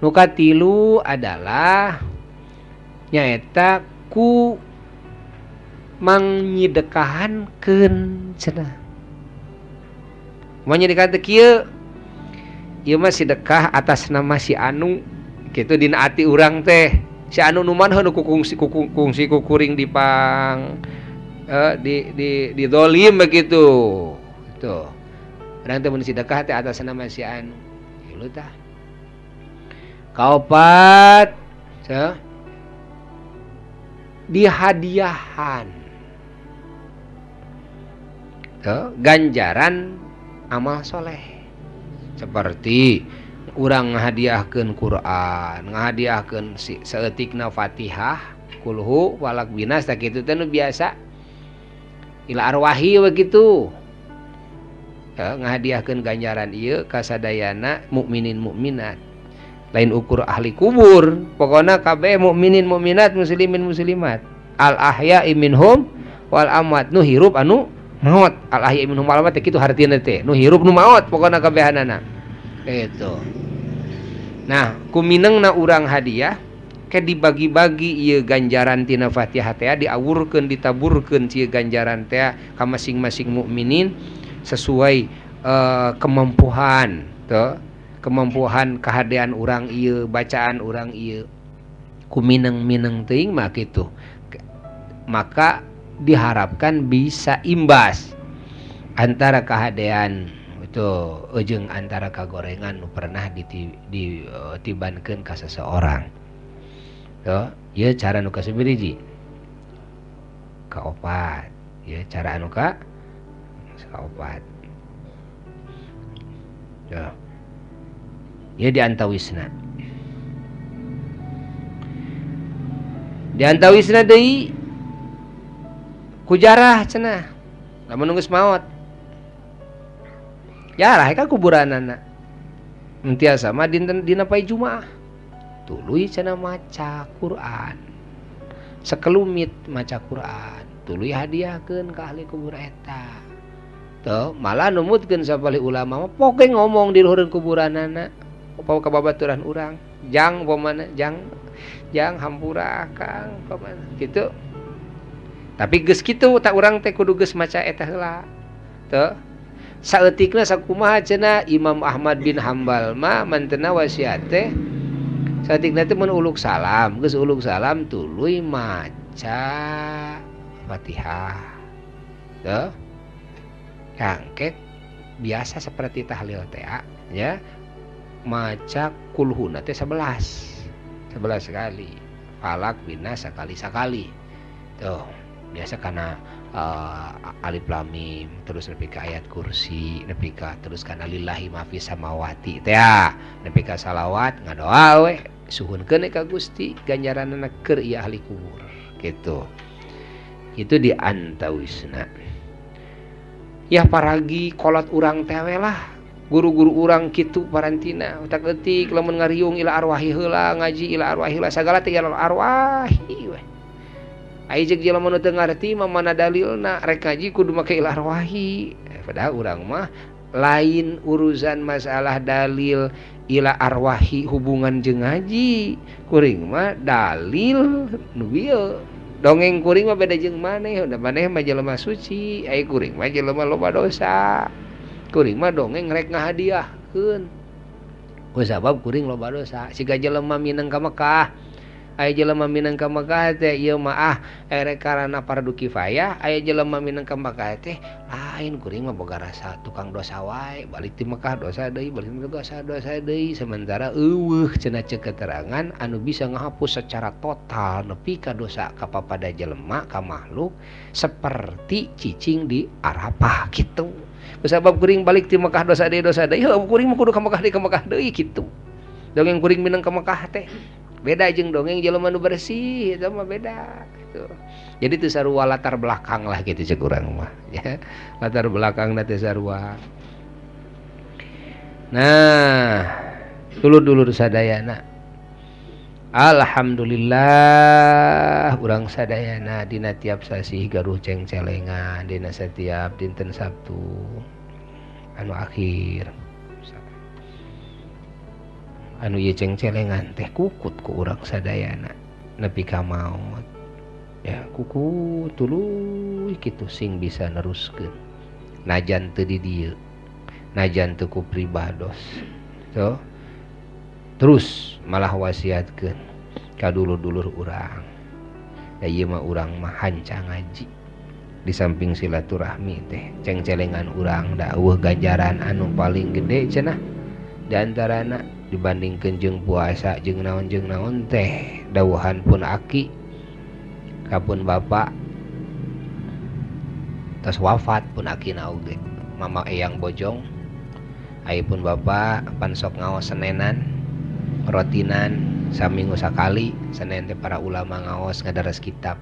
Speaker 1: nu katilu adalah nyaeta ku manyidekahankeun cenah. Manyidekahan teh kieu ieu mah sedekah atas nama si anu kitu dina ati urang teh. Si anu nu maneh nu kungsi kukuring di dolim begitu. Tuh. Orang teh mun sedekah teh atas nama si anu. Ieu tah. Kaopat dihadiahan. Ganjaran amal soleh. Seperti urang ngahadiahkeun Quran, ngahadiahkeun saeutikna Fatihah, kulhu walak binas tak kitu teh nu biasa. Ila arwahi begitu. Ngahadiahkeun ganjaran ieu ka sadayana mukminin mukminat. Lain ukur ahli kubur, pokona kabeh mukminin mukminat, muslimin muslimat. Al ahya'i minhum wal amwat, nu hirup anu maot. Al ahya'i minhum wal amwat kitu hartina teh, nu hirup nu maot pokona kabehanana. Itu. Nah, kuminengna urang hadiah ke dibagi-bagi ieu ganjaran tina Fatihah teh diawurkeun ditaburkeun ieu ganjaran teh ka masing-masing mukminin sesuai kemampuan kemampuan kahadean urang ieu, bacaan urang ieu. Kumineng-mineng teuing mah kitu. Maka diharapkan bisa imbas antara kahadean itu ujung antara kagorengan nu pernah ditibankeun ka seseorang. Ieu cara nu kasabiriji. Kaopat. Ieu cara anu kaopat. Ieu diantawisna. Diantawisna deui kujarah cenah. Lamun geus maot. Jarah ka kuburanana. Entiasa mah dina poe Jumaah. Tuluy cenah maca Quran. Sekelumit maca Quran. Tuluy hadiahkeun ka ahli kubur eta. Tuh, malah numutkeun sapali ulama mah poke ngomong di luhureun kuburanana. Upama kababaturan urang, jang pomana jang hampura Kang pomana kitu. Tapi geus kitu tak urang teh kudu geus maca eta heula. Tuh. Saeutikna sakumaha cenah Imam Ahmad bin Hambal mah mantena wasiat teh saeutikna teh mun uluk salam, geus uluk salam tuluy maca Fatihah. Tuh. Kangkek biasa seperti tahlil teh ya. Maca kulhuna teh 11 kali. Falak binas sakali. Tuh, biasa karena alif lam mim terus nepi ka ayat kursi, nepi ka terus kana lillahi ma fis samawati teh nepi ka salawat ngadoa we suhunkeun ka Gusti ganjaranna keur ieu ahli kubur gitu. Itu diantawisna. Ya paragi kolot urang teh lah guru-guru urang kitu parantina utak eutik lamun ngariung ila arwahi heula ngaji ila arwahi heula sagala teh ila arwahi we. Ai jeung jelema nu teu ngarti mah mana dalilna rek ngaji kudu make ila arwahi. Padahal urang mah lain urusan masalah dalil ila arwahi hubungan jeung ngaji. Kuring mah dalil nu ieu. Dongeng kuring mah beda jeung maneh, da maneh mah jelema suci, ai kuring mah jelema loba dosa. Kuring mah dongeng rek ngahadiahkeun. Ku sabab kuring loba dosa. Siga jelema mineng ka Mekah. Ai jelema mineng ka Mekah teh ieu mah rek karana fardu kifayah, aya jelema mineng ka Mekah teh lain kuring mah boga rasa tukang dosa wae, balik ti Mekah dosa deui, balik ti dosa deui. Sementara eueuh cenah ceuk keterangan anu bisa ngahapus secara total nepi ka dosa ka papada jelema ka makhluk seperti cicing di Arafah kitu. Kusabab kuring balik ti Mekah dosa deui, heuh kuring mah kudu ka Mekah deui kitu. Dongeng kuring mineng ka Mekah teh beda jeung dongeng jelema nu bersih, itu mah beda gitu. Jadi teu sarua latar belakang lah gitu ceuk urang mah ya. Latar belakangna teu sarua. Nah, dulur-dulur sadayana. Alhamdulillah urang sadayana dina tiap sasih garuh cengcelengan dina setiap dinten Sabtu anu akhir. Anu ieu cengcelengan teh kukut ku urang sadayana nepi ka maot. Ya kuku tuluy kitu sing bisa neruskeun. Najan teu di dieu. Najan teu ku pribados. So, terus malah wasiatkeun ka dulur-dulur urang. Ya ieu mah urang mah hanca ngaji. di samping silaturahmi teh ceng-celengan urang da eueuh ganjaran anu paling gede cenah di antarana dibandingkeun jeung puasa jeung naon teh dawuhan pun aki kapun bapak tos wafat pun akina oge mama eyang bojong aya pun bapak pan sok ngaos senenan rotinan saminggu sakali Senin teh para ulama ngaos ngadares kitab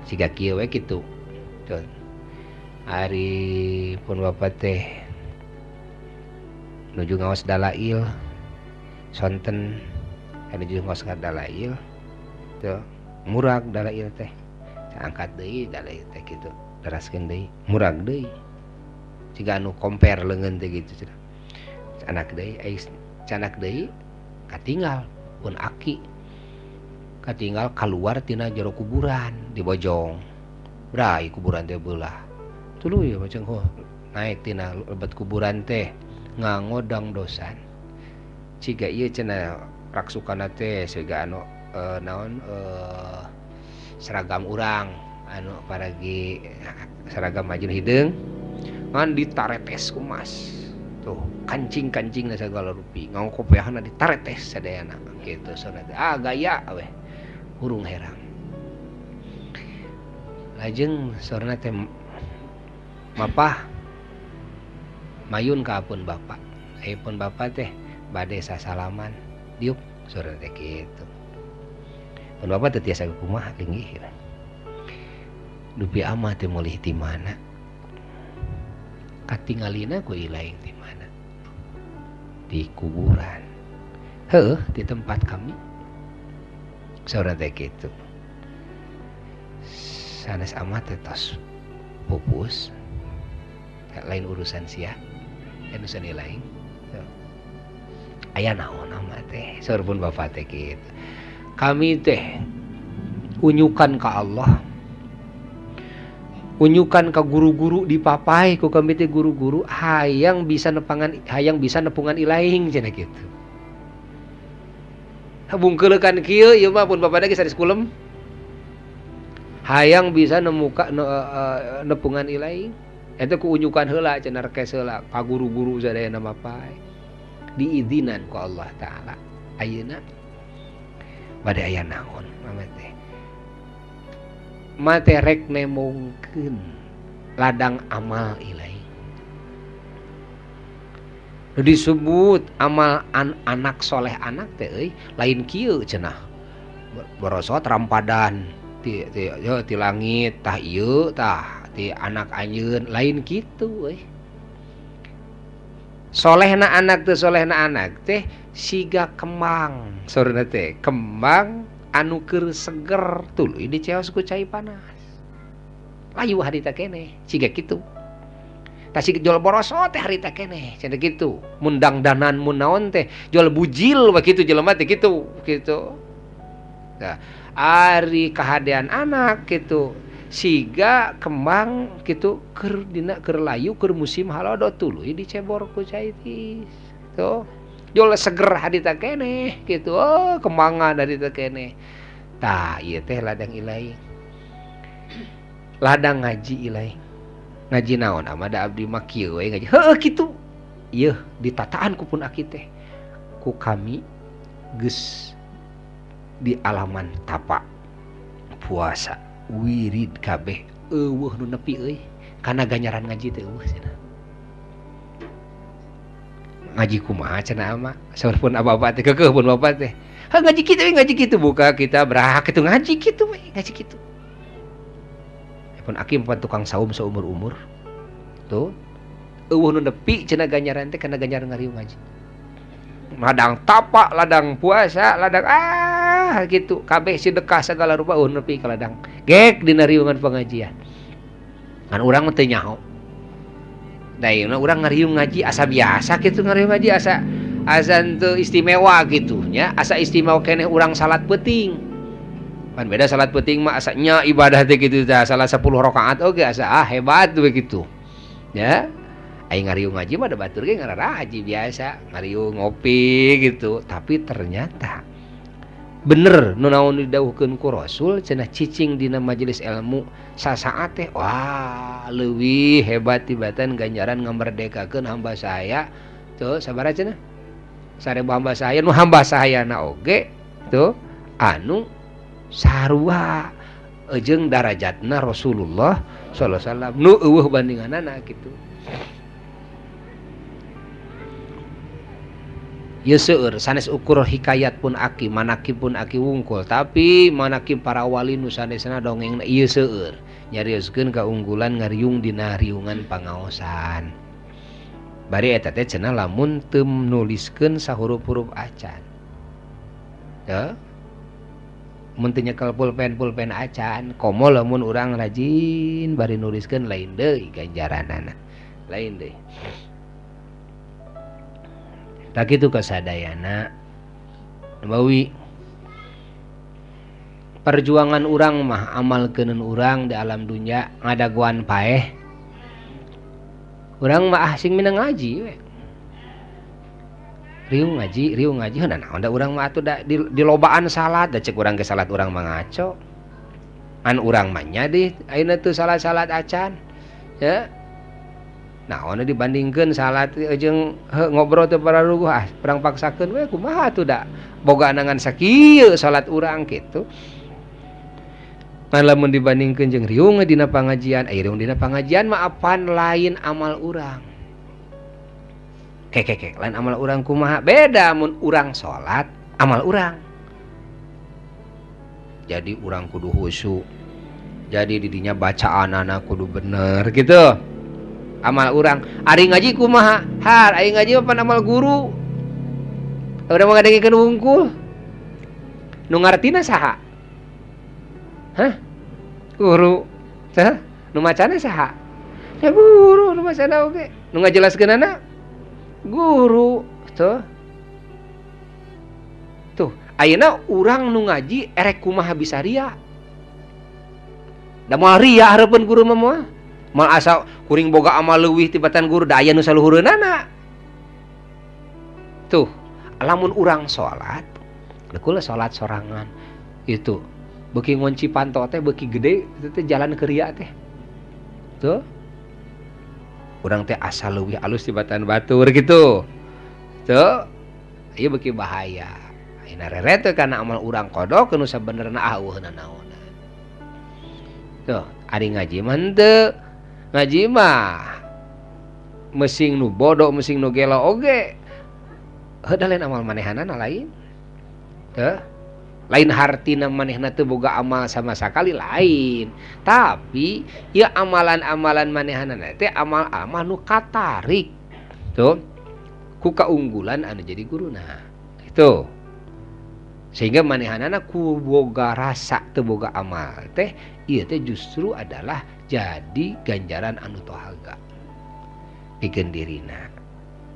Speaker 1: siga kieu we kitu tuh hari pun bapak teh nuju ngaos dalail sonten nuju ngaos dalail tuh murag dalail teh angkat deui dalail teh kitu daraskeun deui murag deui siga anu compare leungeun teh gitu cenah anak deui canak deui katinggal pun aki katinggal keluar tina jero kuburan di Bojong brai kuburan teh beulah tuluy ya macam naik tina lebat kuburan teh ngangodang dosan ciga ieu cenah raksukana teh siga anu seragam urang anu paragi seragam majun hideung ngan ditaretes ku mas tuh kancing-kancing segala rupi ngau kopiahna ditaretes sadayana kitu sana gaya we hurung herang lajeng sorna teh mapah mayun ka pun bapak pun bapak teh bade sasalaman diuk sorna teh kitu pun bapak teh tiasa kumaha linggih dupi amah teh mulih di mana katingalina ku ilaing di mana di kuburan heuh di tempat kami saudara teh kitu sanes amat teh tos pupus lain urusan sia urusan lain aya naon amat teh saur pun bapak teh kitu kami teh unyukan ka Allah unyukan ka guru-guru dipapai ku kami teh guru-guru hayang bisa nepungan ilaing cenah kitu bungkeulekan kieu ieu mah pun bapak geus ari sekulem hayang bisa nepungan ilaing eta ku unyukan heula cenah rekes heula ka guru-guru sadayana mapai diizinan ku Allah taala ayeuna bade aya naon mate rek nemongkeun ladang amal ilaing disebut amal anak soleh anak teh lain kieu cenah borosot rampadan ti langit tah ieu tah ti anak anjeun lain kitu solehna anak teh siga kembang sorna teh kembang anu keur seger tuluy diceos ku cai panas layu harita keneh siga kitu tah si jual borosot teh harita keneh cenah kitu mun dangdanan mun naon teh jual bujil we kitu jelema teh kitu nah ari kahadean anak kitu siga kembang kitu keur dina keur layu keur musim halodo tuluy dicebor ku cai tis tuh jual seger harita keneh kitu kembangan harita keneh tah ieu teh ladang ilaing ladang ngaji ilaing ngaji naon amada abdi mah kieu we ngaji heuh kitu ieu ditataan ku pun aki teh ku kami geus di alaman tapak puasa wirid kabeh eueuh nu nepi euy kana ganjaran ngaji teh eueuh cenah ngaji kumaha cenah ama saurpun abah-abah teh keukeuh pun bapak teh ha ngaji kitu buka kita berah kitu ngaji kitu we ngaji kitu pun akim pan tukang saum seumur-umur tuh eueuh nu nepi cenah ganjaran teh kana ganjaran ngariung ngaji ladang tapak ladang puasa ladang gitu kabeh sedekah segala rupa nepi ka ladang gek dina riungan pengajian kan urang mah teu nyaho da ieu urang ngariung ngaji asa biasa kitu ngariung ngaji asa teu istimewa gitu nya asa istimewa keneh urang salat peuting pan beda salat peuting mah asa nya ibadah teh kitu tah salat 10 rakaat oge asa hebat begitu ya aing ngariung ngaji mah da batur ge ngarana haji biasa ngariung ngopi gitu tapi ternyata bener nu naon didawuhkeun ku Rasul cenah cicing dina majelis ilmu sasaat teh wah leuwih hebat tibatan ganjaran ngamerdekakeun hamba saya tuh sabaraha cenah 1000 hamba saya nu hamba sahayana oge tuh anu sarua jeung darajatna Rasulullah sallallahu alaihi wasallam nu eueuh bandinganana kitu. Ieu seueur sanes ukur hikayat pun aki manakib pun aki wungkul tapi manakib para wali nu sanesna dongengna ieu seueur nyarioskeun kaunggulan ngariung dina riungan pangaosan. Bari eta teh cenah lamun teu nuliskeun sahurup-hurup acan. Ya. Mun teu nyekel pulpen acan, komo lamun urang rajin bari nuliskeun lain deui ganjaranana. Lain deui. Tak itu kasadayana Nabawi perjuangan urang mah amalkeun urang di alam dunya ngadaguan paeh urang mah asing minang ngaji we riung ngaji heunan naon da urang mah atuh da di lobaan salat da cek urang ke salat urang mah ngaco an urang mah nya di ayeuna teu salat acan ya. Nah, ono dibandingkeun salat jeung ngobrol teu pararuguh perang paksakeun we kumaha atuh da boga anangan sakieu salat urang kitu. Pan lamun dibandingkeun jeung riung dina pangajian, riung dina pangajian mah apan lain amal urang. Kek lain amal urang kumaha? Beda mun urang salat amal urang. Jadi urang kudu khusyuk. Jadi didinya bacaanana kudu bener gitu. Amal urang ari ngaji kumaha har ari ngaji apa amal guru udah mengadengkeun wungkul nu ngartina saha hah guru tah nu macana saha ya guru nu macana oge nu ngajelaskeunana guru tuh ayeuna urang nu ngaji erek kumaha bisa ria da moal ria hareupeun guru mah moal mal asa kuring boga amal leuwih tibatan guru da aya nu saluhureunana. Tuh, lamun urang salat, deukul salat sorangan. Itu beuki ngunci panto teh beuki gede, itu teh jalan ke ria teh. Tuh. Urang teh asa leuwih alus tibatan batur gitu. Tuh. Ieu beuki bahaya. Ayeuna rere teh kana amal urang kodok nu sabenerna eueuhna naonna. Tuh, ari ngaji mah henteu. Ngaji mah mesing nu bodoh mesing nu gelo oge heuda lain amal manehanana lain teh lain hartina manehna teu boga amal sama sakali lain tapi ya amalan-amalan manehanana teh amal-amal nu katarik tuh ku kaunggulan anu jadi guruna itu sehingga manehanana ku boga rasa teu boga amal teh ieu teh justru adalah jadi ganjaran anu tohaga pikeun dirina.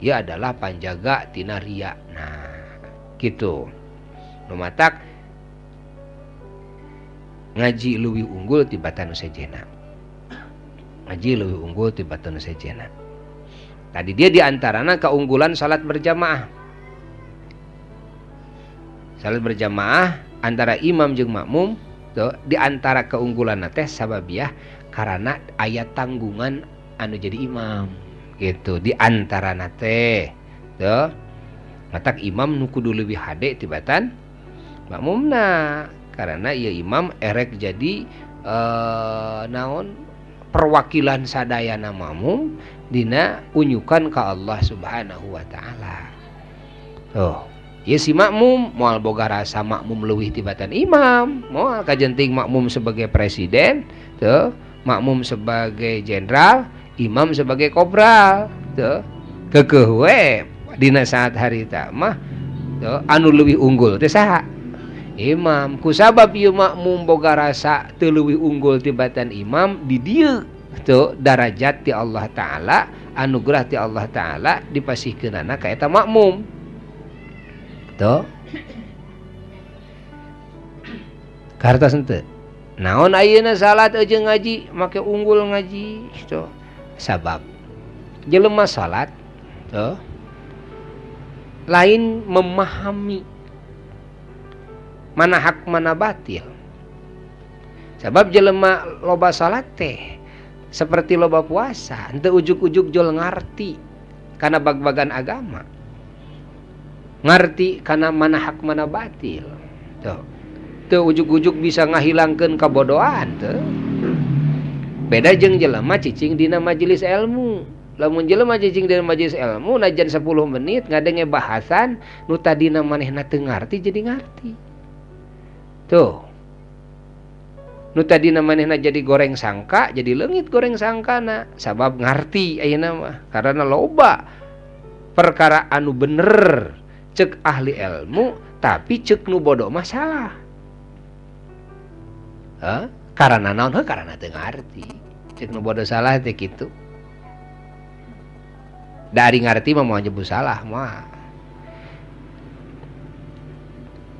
Speaker 1: Ieu adalah panjaga tina ria. Nah, gitu. Nu matak ngaji leuwih unggul tibatan nu sejena. Ngaji leuwih unggul tibatan nu sejena. Tadi dia diantarana keunggulan salat berjamaah. Salat berjamaah antara imam jeung makmum tuh diantara keunggulan teh sababiah karena ayat tanggungan anu jadi imam gitu diantara teh tuh matak imam nu kudu leuwih hade tibatan makmumna karena ieu imam erek jadi naon perwakilan sadayana makmum dina unyukan ka Allah Subhanahu wa taala. Tuh ieu si makmum moal boga rasa makmum leuwih tibatan imam, moal kajenting makmum sebagai presiden, tuh makmum sebagai jenderal, imam sebagai kopral, tuh keukeuh we dina saat harita mah tuh anu leuwih unggul teh saha? Imam. Kusabab ieu makmum boga rasa teu leuwih unggul tibatan imam di dieu tuh darajat ti Allah taala, anugerah ti Allah taala dipasihkeunana ka eta makmum. Tuh. Kartos henteu. Naon ayeuna salat jeung ngaji make unggul ngaji tuh. Sabab jelema salat tuh lain memahami mana hak mana batil. Sebab jelema loba salat teh seperti loba puasa, henteu ujug-ujug jol ngarti kana bag-bagan agama. Ngarti kana mana hak mana batil. Tuh. Teu ujug-ujug bisa ngahilangkeun kabodohan teu. Beda jeung jelema cicing dina majelis ilmu. Lamun jelema cicing dina majelis ilmu najan 10 menit ngadenge bahasan nu tadina manehna teu ngarti jadi ngarti. Tuh. Nu tadi manehna jadi goreng sangka jadi leungit goreng sangkana sabab ngarti ayeuna mah karena loba perkara anu bener cek ahli ilmu tapi cek nu bodoh mah salah. Karena naon karena teu ngarti cek nu bodoh salah teh kitu. Dari ngarti mah mau nyebut salah mah.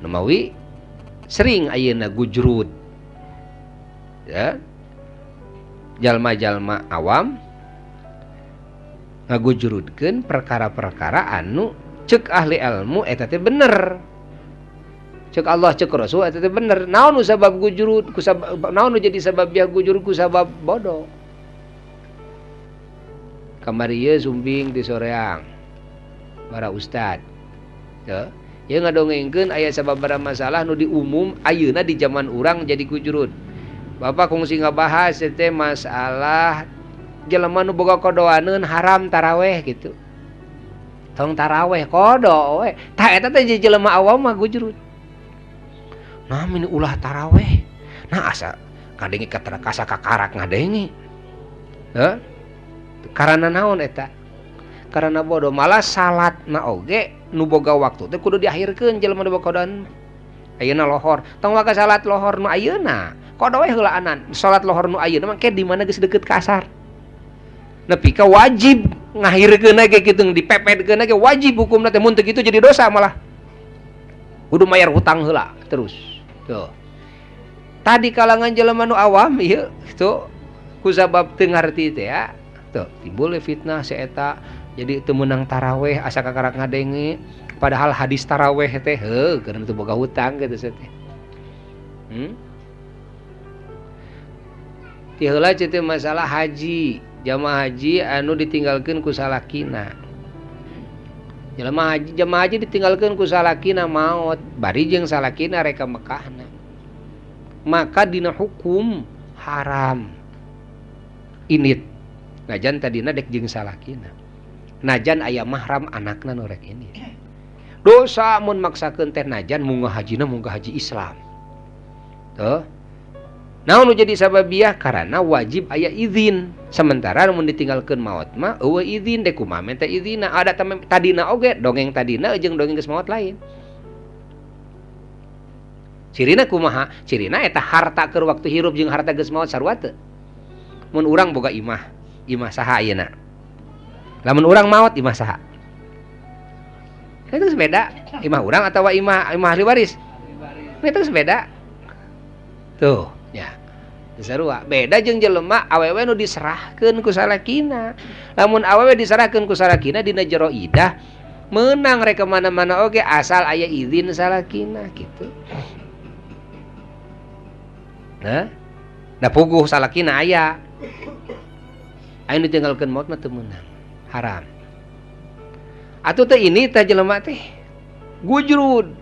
Speaker 1: Namawi sering ayeuna gujrud ya jalma-jalma awam ngagujurudkeun perkara-perkara anu cek ahli ilmu eta teh bener, cek Allah cek Rasul eta teh bener. Naon nu sabab gujurud ku sabab naon nu jadi sabab biah gujurud ku sabab bodoh. Kamari ieu sumbing di soreang para ustad ya ieu ngadongengkeun aya sababaraha masalah nu diumum ayeuna di zaman urang jadi gujurud. Bapak kungsi ngabahas teh masalah jelema nu boga kodoaneun haram taraweh gitu. Tong taraweh kodo we. Tah eta teh jelema awam mah gujrut. Nah ini ulah taraweh. Nah asa ngadenge kasa kakarak ngadenge. Heh. Karana naon eta? Karena bodoh malah salat na oge nu boga waktu teh kudu diakhirkeun jelema nu boga kodoan. Ayeuna lohor, tong wae salat lohor nu ayeuna. Kodowe heulaanan, salat lohor nu ayeuna mah ke di mana geus deukeut ka asar. Nepi ka wajib ngahirkeun ge kitu dipepetkeun ge wajib hukumna teh mun teu kitu jadi dosa malah. Kudu mayar hutang heula terus. Tuh. Tadi kalangan jelema nu awam ieu tuh ku sabab teu ngarti teh ya. Tuh, timbul fitnah saeta jadi teu meunang taraweh asa kakarak ngadenge padahal hadis taraweh teh heuh keur teu boga hutang gitu teh. Ti heula teh masalah haji, jamaah haji anu ditinggalkeun ku salakina. Jamaah haji ditinggalkeun ku salakina maot, bari jeung salakina reka Mekahna. Maka dina hukum haram. Init. Najan tadina dek jeung salakina. Najan aya mahram anakna nu rek ini. Dosa mun maksakeun teh najan munggah hajina munggah haji Islam. Tuh. Naon nu jadi sababiah karena wajib aya izin. Sementara mun ditinggalkeun maot mah eueuh izin dek kumaha teh izina ada tadina oge dongeng tadina jeung dongeng geus maot lain. Cirina kumaha? Cirina eta harta keur waktu hirup jeung harta geus maot sarua teu? Mun urang boga imah saha ayeuna? Lamun urang maot imah saha? Itu beda. Imah urang atawa imah ahli waris? Itu beda. Tuh, ya. Sarua beda jeung jelema awewe nu diserahkeun ku salakina. Lamun awewe diserahkeun ku salakina dina jero idah meunang rek mana-mana oge asal aya izin salakina gitu. Nah, da puguh salakina aya. Aya nu tinggalkeun maot mah teu meunang. Haram. Atuh teh ini teh jelema teh gujrud.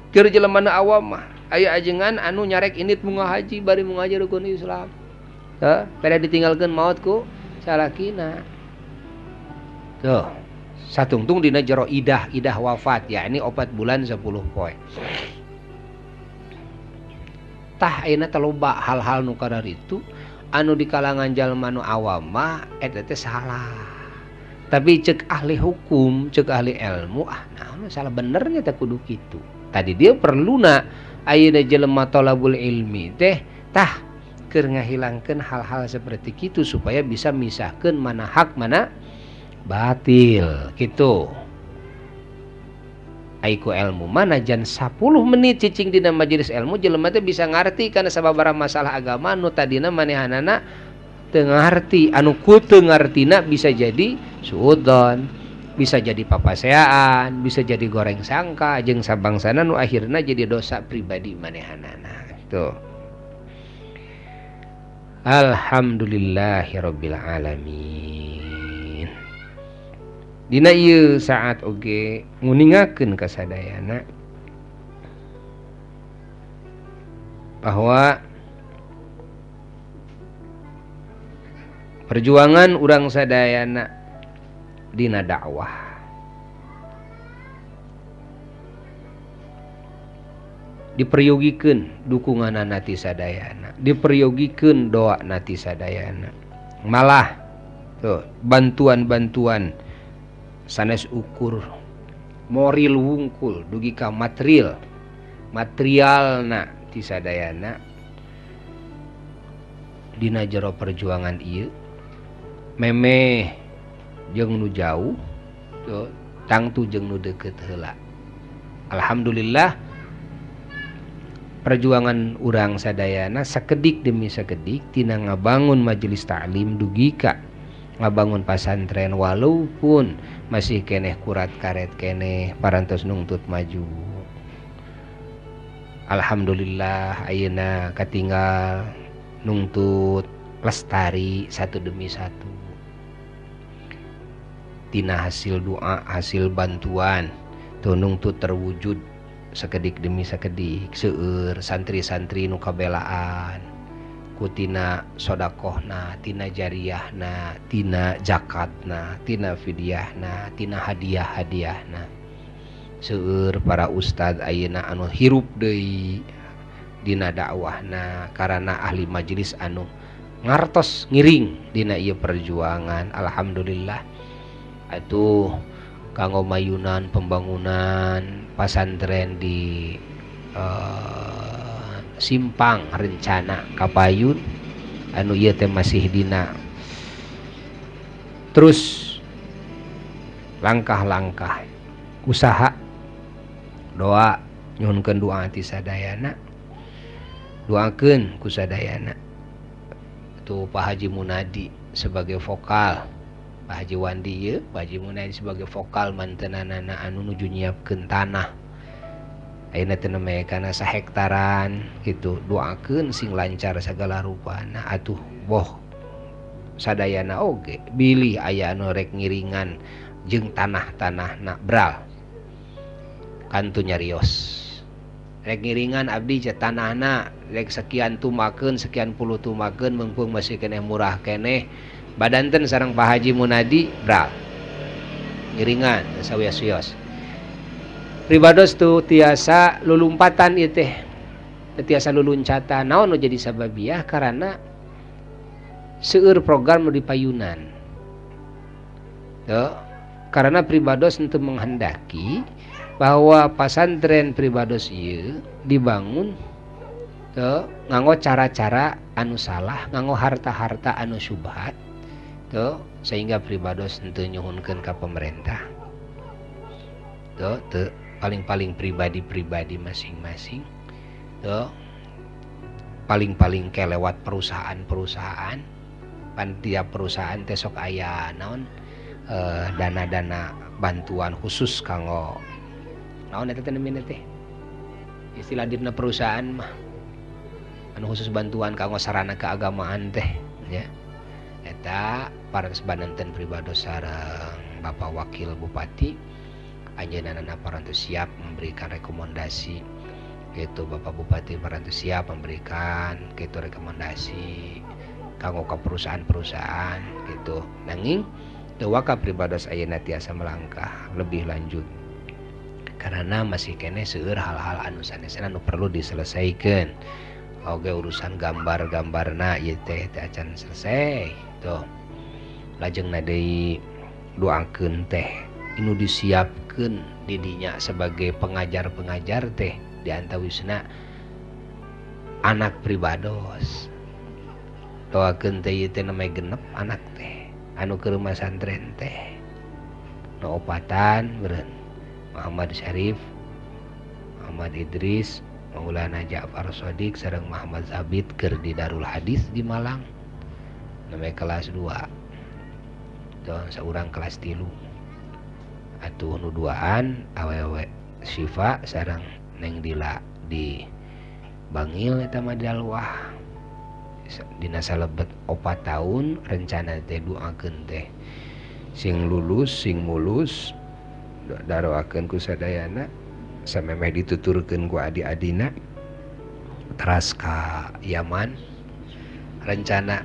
Speaker 1: Keur jelema nu awam mah aya ajengan anu nyarek init munggah haji bari munggah haji rukun Islam. Heh, pada ditinggalkeun maot ku salakina. Tuh, satungtung dina jero idah wafat ya ini 4 bulan 10 poe. Tah ayeuna teh loba hal-hal nu kadaritu anu di kalangan jalma nu awam mah eta teh salah. Tapi cek ahli hukum, cek ahli ilmu naon salah benernya teh kudu kitu. Tadi dia perluna ayeuna jelema thalabul ilmi teh tah keur ngahilangkeun hal-hal seperti kitu supaya bisa misahkeun mana hak mana batil kitu. Aiku ilmu mana jan 10 menit cicing dina majelis ilmu jelema teh bisa ngarti kana sababaraha masalah agama nu tadina manehanana teu ngarti anu ku teu ngartina bisa jadi suudzon bisa jadi papaseaan, bisa jadi goreng sangka jeung sabangsana nu akhirna jadi dosa pribadi manehanana. Tuh. Alhamdulillahirabbil alamin. Dina ieu saat oge nguningakeun ka sadayana bahwa perjuangan urang sadayana dina dakwah diperyogikan dukungan nati sadayana, diperyogikan doa nati sadayana, malah tuh bantuan-bantuan sanes ukur moril wungkul dugi ka materialna ti sadayana dina jero perjuangan ieu memeh jeung nu jauh tuh tangtu jeung nu deukeut heula. Alhamdulillah perjuangan urang sadayana sakedik demi sakedik tina ngabangun majelis taklim dugi ka ngabangun pasantren walaupun masih keneh kurat karet keneh parantos nungtut maju. Alhamdulillah ayeuna katinggal nungtut lestari satu demi satu tina hasil doa hasil bantuan tuh nungtut terwujud sakedik demi sakedik seueur santri-santri nu kabelaan ku tina sodakohna tina jariyahna tina zakatna tina fidyahna tina hadiah-hadiahna seueur para ustad ayeuna anu hirup deui dina dakwahna karana ahli majelis anu ngartos ngiring dina ieu perjuangan. Alhamdulillah atuh kanggo mayunan pembangunan pasantren di Simpang Rencana Kapayun anu ieu teh masih dina terus langkah-langkah usaha doa nyuhunkeun doa ti sadayana doakeun ku sadayana tuh Pak Haji Munadi sebagai vokal Pak Haji Wandi ya Pak Haji Munadi sebagai vokal mantenanana anu nuju nyiapkeun tanah ayeuna teh nemekana sahektaran gitu doakeun sing lancar sagala rupana atuh boh sadayana oge bilih aya anu rek ngiringan jeung tanah-tanahna bral kantu nyarios rek ngiringan abdi ce tanahna rek sekian tumakeun sekian puluh tumakeun mumpung masih keneh murah keneh badanten sareng Pak Haji Munadi bral ngiringan sawios-wios pribados tuh tiasa lulumpatan ieu teh tiasa luluncatan naon nu jadi sababiah karena seueur program nu dipayunan tuh karena pribados untuk menghendaki bahwa pasantren pribados ieu dibangun tuh nganggo cara-cara anu salah nganggo harta-harta anu syubhat tuh sehingga pribados henteu nyuhunkeun ka pemerintah tuh paling-paling pribadi-pribadi masing-masing tuh paling-paling kelewat perusahaan-perusahaan pan tiap perusahaan teh sok aya naon dana-dana bantuan khusus kanggo naon eta teh namina teh istilah dina perusahaan mah anu khusus bantuan kanggo sarana keagamaan teh ya eta parantos banenten pribados sareng Bapak Wakil Bupati anjeunna parantos siap memberikan rekomendasi gitu Bapak Bupati parantos siap memberikan gitu rekomendasi kanggo ka perusahaan-perusahaan gitu nanging teu waka pribados ayeuna tiasa melangkah lebih lanjut karena masih kene seueur hal-hal anu sanesna anu perlu diselesaikan oge urusan gambar-gambarna ieu teh acan selesai tuh lajengna deui doakeun teh inu disiapkeun di dinya sebagai pengajar-pengajar teh diantawisna anak pribados doakeun teh ieu teh name genep anak teh anu ke rumah santren teh nu opatan beureun Muhammad Syarif Muhammad Idris Maulana Ja'far Shodiq sareng Muhammad Zabid keur di Darul Hadis di Malang name kelas 2 dan seorang kelas 3 atuh nu duaan awewe Syifa sareng Neng Dila di Bangil eta mah dalwah dina salebet 4 tahun rencana teh doakeun teh sing lulus sing mulus daroakeun ku sadayana samemeh dituturkeun ku adi-adina teras ka Yaman rencana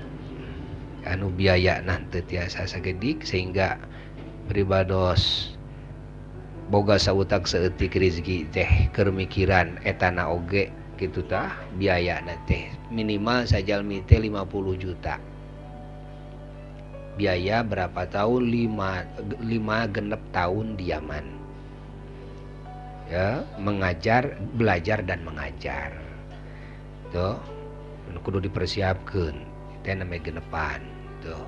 Speaker 1: anu biaya teu tiasa sagedik sehingga pribados boga sautak saeutik rezeki teh keur mikiran etana oge kitu tah biayana teh minimal sajalmi teh 50 juta biaya berapa tahun 5 genep tahun di Yaman ya mengajar belajar dan mengajar tuh kudu dipersiapkan teh namanya genepan tuh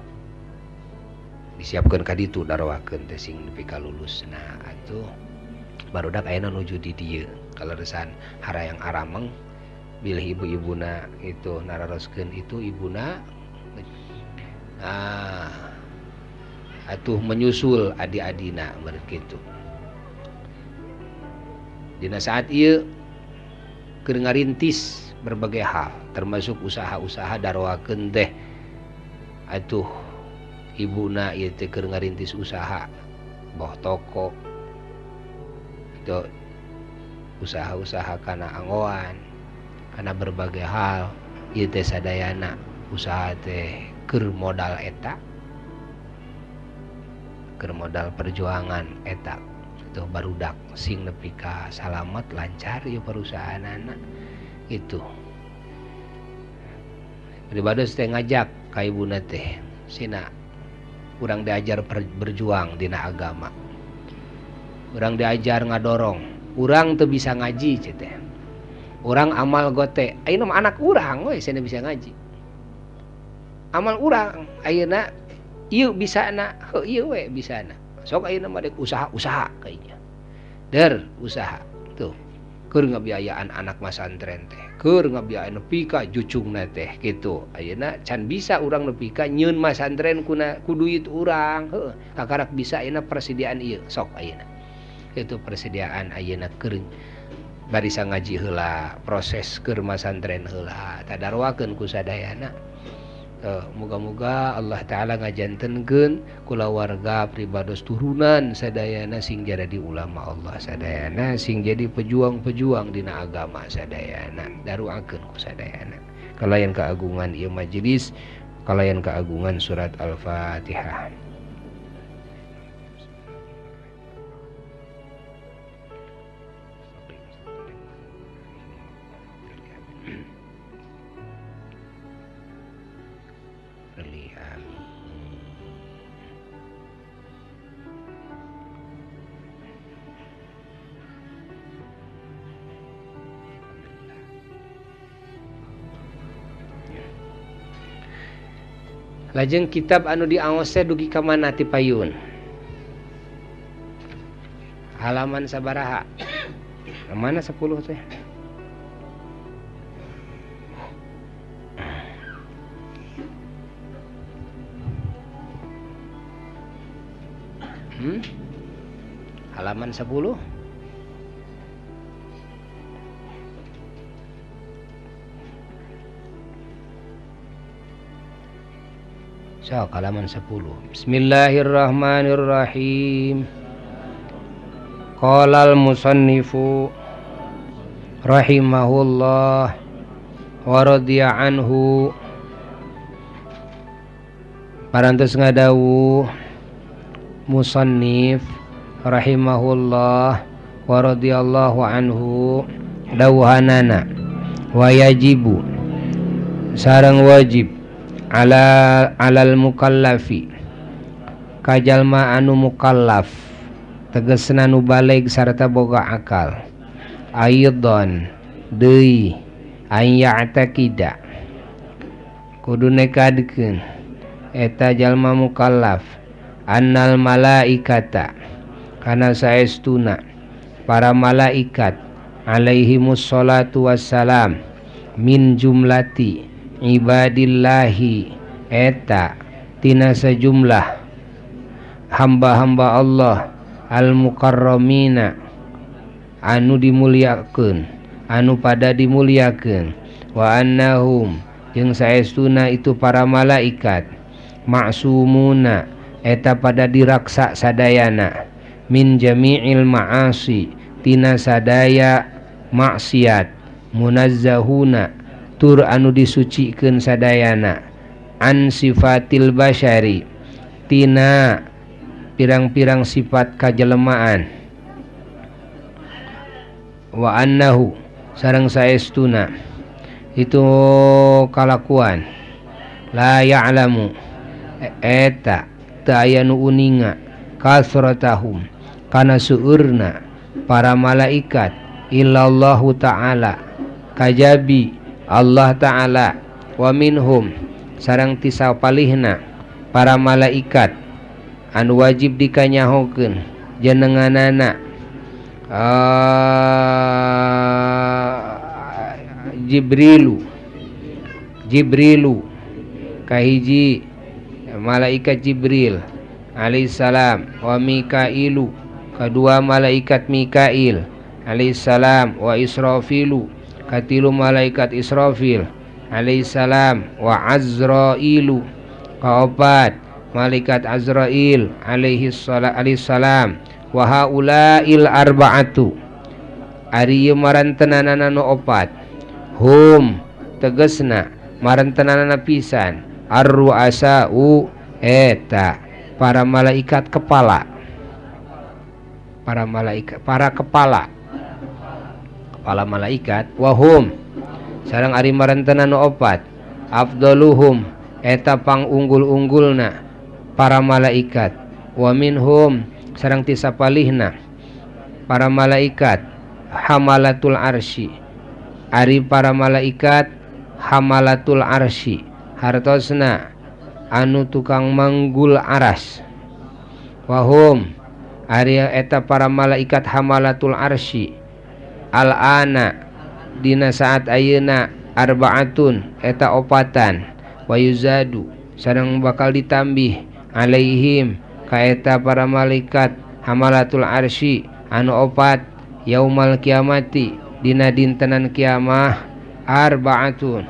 Speaker 1: disiapkan kaditu darowakeun teh sing nepi ka lulus nah atuh barudak ayeuna nuju di dieu kaleresan harayang arameng bilih ibu-ibuna itu nararoskeun itu ibuna atuh menyusul adi-adina meureun kitu dina saat ieu keur ngarintis berbagai hal termasuk usaha-usaha darowakeun teh atuh ibuna ieu teh keur ngarintis usaha boh toko itu usaha-usaha kana anggoan kana berbagai hal ieu teh sadayana usaha teh keur modal eta keur modal perjuangan eta itu barudak sing nepi ka salamet lancar ieu perusahaanana itu pribados teh ngajak ka ibuna teh sina urang diajar berjuang dina agama urang diajar ngadorong urang teu bisa ngaji teh urang amal gote ayeuna mah anak urang we cenah bisa ngaji amal urang ayeuna ieu bisana ieu we bisana sok ayeuna mah dek usaha kayaknya der usaha tuh keur ngabiayaan anak masantren teh keur ngabiayaan nepi ka jucungna teh kitu ayeuna can bisa urang nepi ka nyieun masantren ku duit urang heuh kakarak bisa ayeuna persediaan ieu sok ayeuna itu persediaan ayeuna keur barisa ngaji heula proses keur masantren heula tadarwakeun ku sadayana moga-moga Allah Ta'ala ngajantenkeun kulawarga pribados turunan sadayana sing jadi ulama Allah sadayana sing jadi pejuang-pejuang dina agama sadayana daruakeun ku sadayana kalayan keagungan ieu majelis kalayan keagungan surat Al-Fatihah. Lajeng kitab anu diaos teh dugi ka mana ti payun? Halaman sabaraha? Mana 10 teh? Halaman 10? So, halaman 10. Bismillahirrahmanirrahim. Qala al-musannifu rahimahullah wa radiya anhu. Parantos ngadawu musannif rahimahullah wa radiyallahu anhu dawuhanana wa yajibu sareng wajib alal mukallafi kajalma anu mukallaf tegesna nu baleg sarta boga akal aidon deui aya atakida kudu nekadkeun eta jalma mukallaf annal malaikata kana saestuna para malaikat alaihimus salatu wassalam min jumlati ibadillahi eta tina sejumlah hamba-hamba Allah al mukarramina anu dimuliakeun, anu pada dimuliakeun, wa annahum jeung saestuna itu para malaikat maksumuna eta pada diraksa sadayana min jami'il ma'asi tina sadaya maksiat, munazzahuna tur anu disucikeun sadayana an sifatil basyari tina pirang-pirang sifat kajelemaan, wa annahu sareng saestuna itu kalakuan la ya'lamu eta teu aya nu uninga kasratahum kana seueurna para malaikat illallahu ta'ala kajabi Allah ta'ala, wa minhum sareng tisapalihna para malaikat anu wajib dikanyahokeun jenenganana Jibrilu kahiji malaikat Jibril alaihissalam, wa Mikailu kedua malaikat Mikail alaihissalam, wa Israfilu katilu malaikat Israfil alaihissalam, wa Azrailu kaopat malaikat Azrail alaihissalam, wa haula'il arba'atu ari marantenanana nu opat, hum tegesna marantenanana pisan, ar-ru'asa'u eta para malaikat kepala, para kepala malaikat, wahum sareng ari marantenana nu opat, afdaluhum eta pangunggul-unggulna para malaikat, wa minhum sareng tisapalihna para malaikat hamalatul arsy ari para malaikat hamalatul arsy hartosna anu tukang manggul aras, wahum ari eta para malaikat hamalatul arsy al-ana dina saat ayeuna arba'atun eta opatan, wa yuzadu sareng bakal ditambih alaihim ka eta para malaikat hamalatul arsy anu opat yaumal kiamati dina dintenan kiamah arba'atun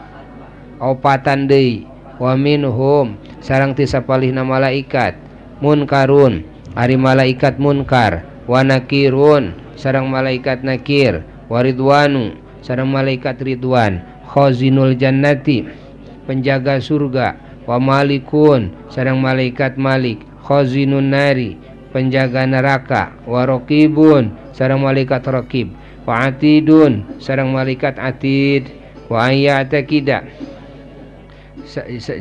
Speaker 1: opatan deui, wa minhum sareng tisapalihna malaikat munkarun ari malaikat munkar, wa nakirun sareng malaikat nakir, wa ridwanu sareng malaikat ridwan, khazinul jannati penjaga surga, wa malikun sareng malaikat malik, khazinun nari penjaga neraka, wa raqibun sareng malaikat raqib, wa atidun sareng malaikat atid, wa ayatakida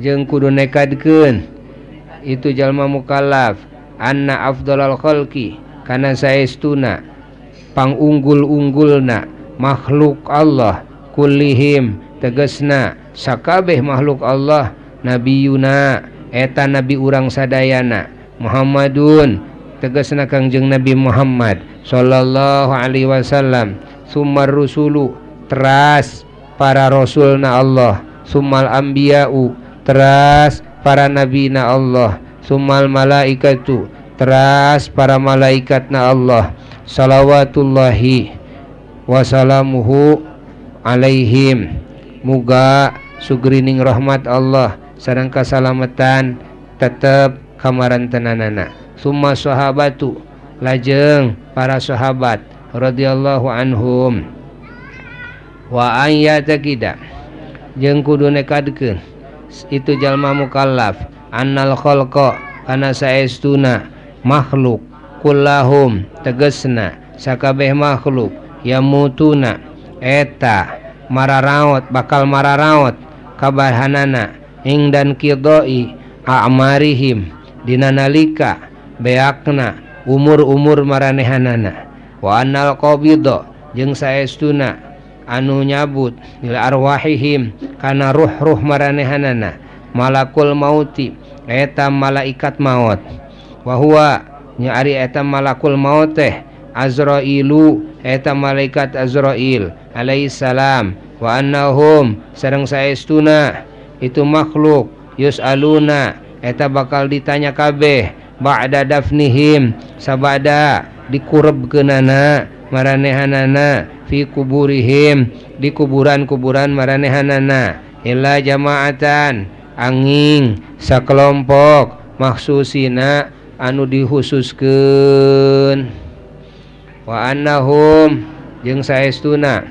Speaker 1: jeung kudu nekadkeun itu jalma mukallaf anna afdalal khalqi kana saestuna pangunggul-unggulna makhluk Allah kullihim tegasna sakabeh makhluk Allah nabiyuna eta nabi urang sadayana Muhammadun tegasna Kangjeng Nabi Muhammad sallallahu alaihi wasallam, sumar rusulu teras para rasulna Allah, summal anbiya'u teras para nabina Allah, summal malaikatu teras para malaikatna Allah, salawatullahi wasalamuhu alaihim muga sugrining rahmat Allah sareng kasalamatan tetep kamarantenanana, summa sahabatu lajeng para sahabat radhiyallahu anhum, wa ayatakida jeung kudu nekadkeun itu jalma mukallaf annal khalqa kana saestuna makhluk kullahum tegesna sakabeh makhluk yamutuna eta mararaot bakal mararaot kabahanana ing dan qidai a'marihim dina nalika beakna umur-umur maranehanana, wa annal qabidha jeung saestuna anu nyabut lil arwahihim kana ruh-ruh maranehanana malakul mauti eta malaikat maut, wa huwa nya ari eta malakul maut teh Azrailu eta malaikat Azrail alaihi salam, wa annahum sareng saestuna itu makhluk yus'aluna eta bakal ditanya kabeh ba'da dafnihim sabada dikurebkeunana maranehanana fi kuburihim di kuburan-kuburan maranehanana illa jamaatan angin sakelompok maksusina anu dihususkeun wa annahum jeung saestuna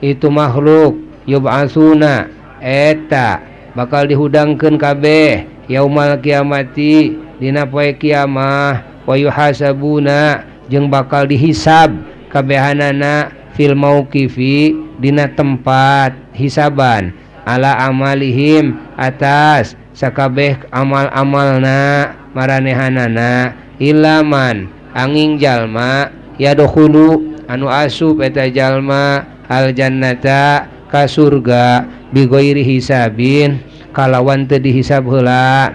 Speaker 1: itu makhluk yub'atsuna eta bakal dihudangkeun kabeh yaumal kiamati dina poe kiamah wa yuhasabuna jeung bakal dihisab kabehanana fil mauqifi dina tempat hisaban ala amalihim atas sakabeh amal-amalna maranehanana ilaman angin jalma yadkhulu anu asup eta jalma al jannata ka surga bi ghairi hisabin kalawan teu dihisab heula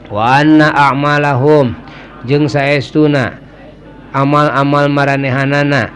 Speaker 1: wa anna a'malahum jeung saestuna amal-amal maranehanana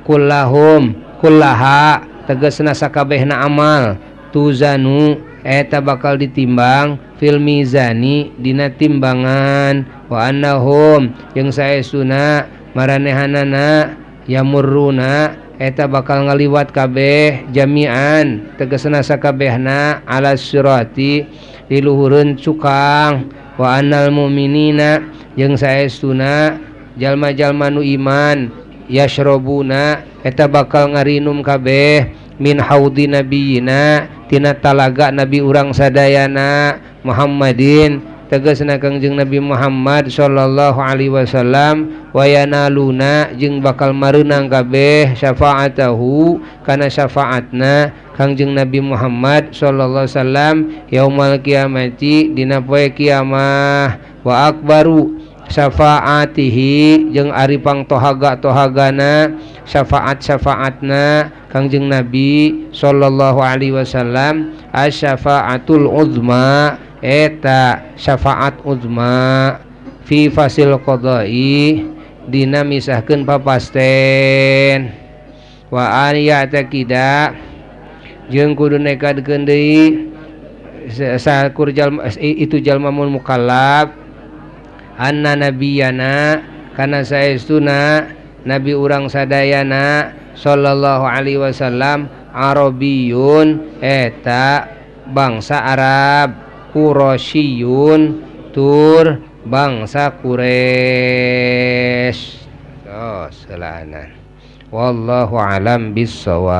Speaker 1: kullaha tegasna sakabehna amal tuzanu eta bakal ditimbang fil mizani dina timbangan wa annahum jeung saestuna maranehanana yamurruna eta bakal ngaliwat kabeh jami'an tegasna sakabehna ala sirati di luhureun cukang wa annal mu'minina jeung saestuna jalma-jalma nu iman yashrabuna eta bakal ngarinum kabeh min haudi nabiyina tina talaga nabi urang sadayana Muhammadin tegasna Kangjeng Nabi Muhammad sallallahu alaihi wasallam wa yanaluna jeung bakal mareunang kabeh syafaatahu kana syafaatna Kangjeng Nabi Muhammad sallallahu alaihi wasallam yaumal kiamati dina poe kiamah wa akbaru syafaatihi jeung ari pangtohaga-tohagana syafaat-syafaatna Kangjeng Nabi sallallahu alaihi wasallam asyafaatul uzma eta syafaat uzma fi fasil qadai dina misahkeun papasten wa ayata jeung kudu nekadkeun deui sakur jalma itu jalma mukallaf anna nabiyana kana saestuna nabi urang sadayana sallallahu alaihi wasallam arabiyun eta bangsa Arab Qurasyyun tur bangsa Quraisy. Oh, selana. Wallahu alam bissawab.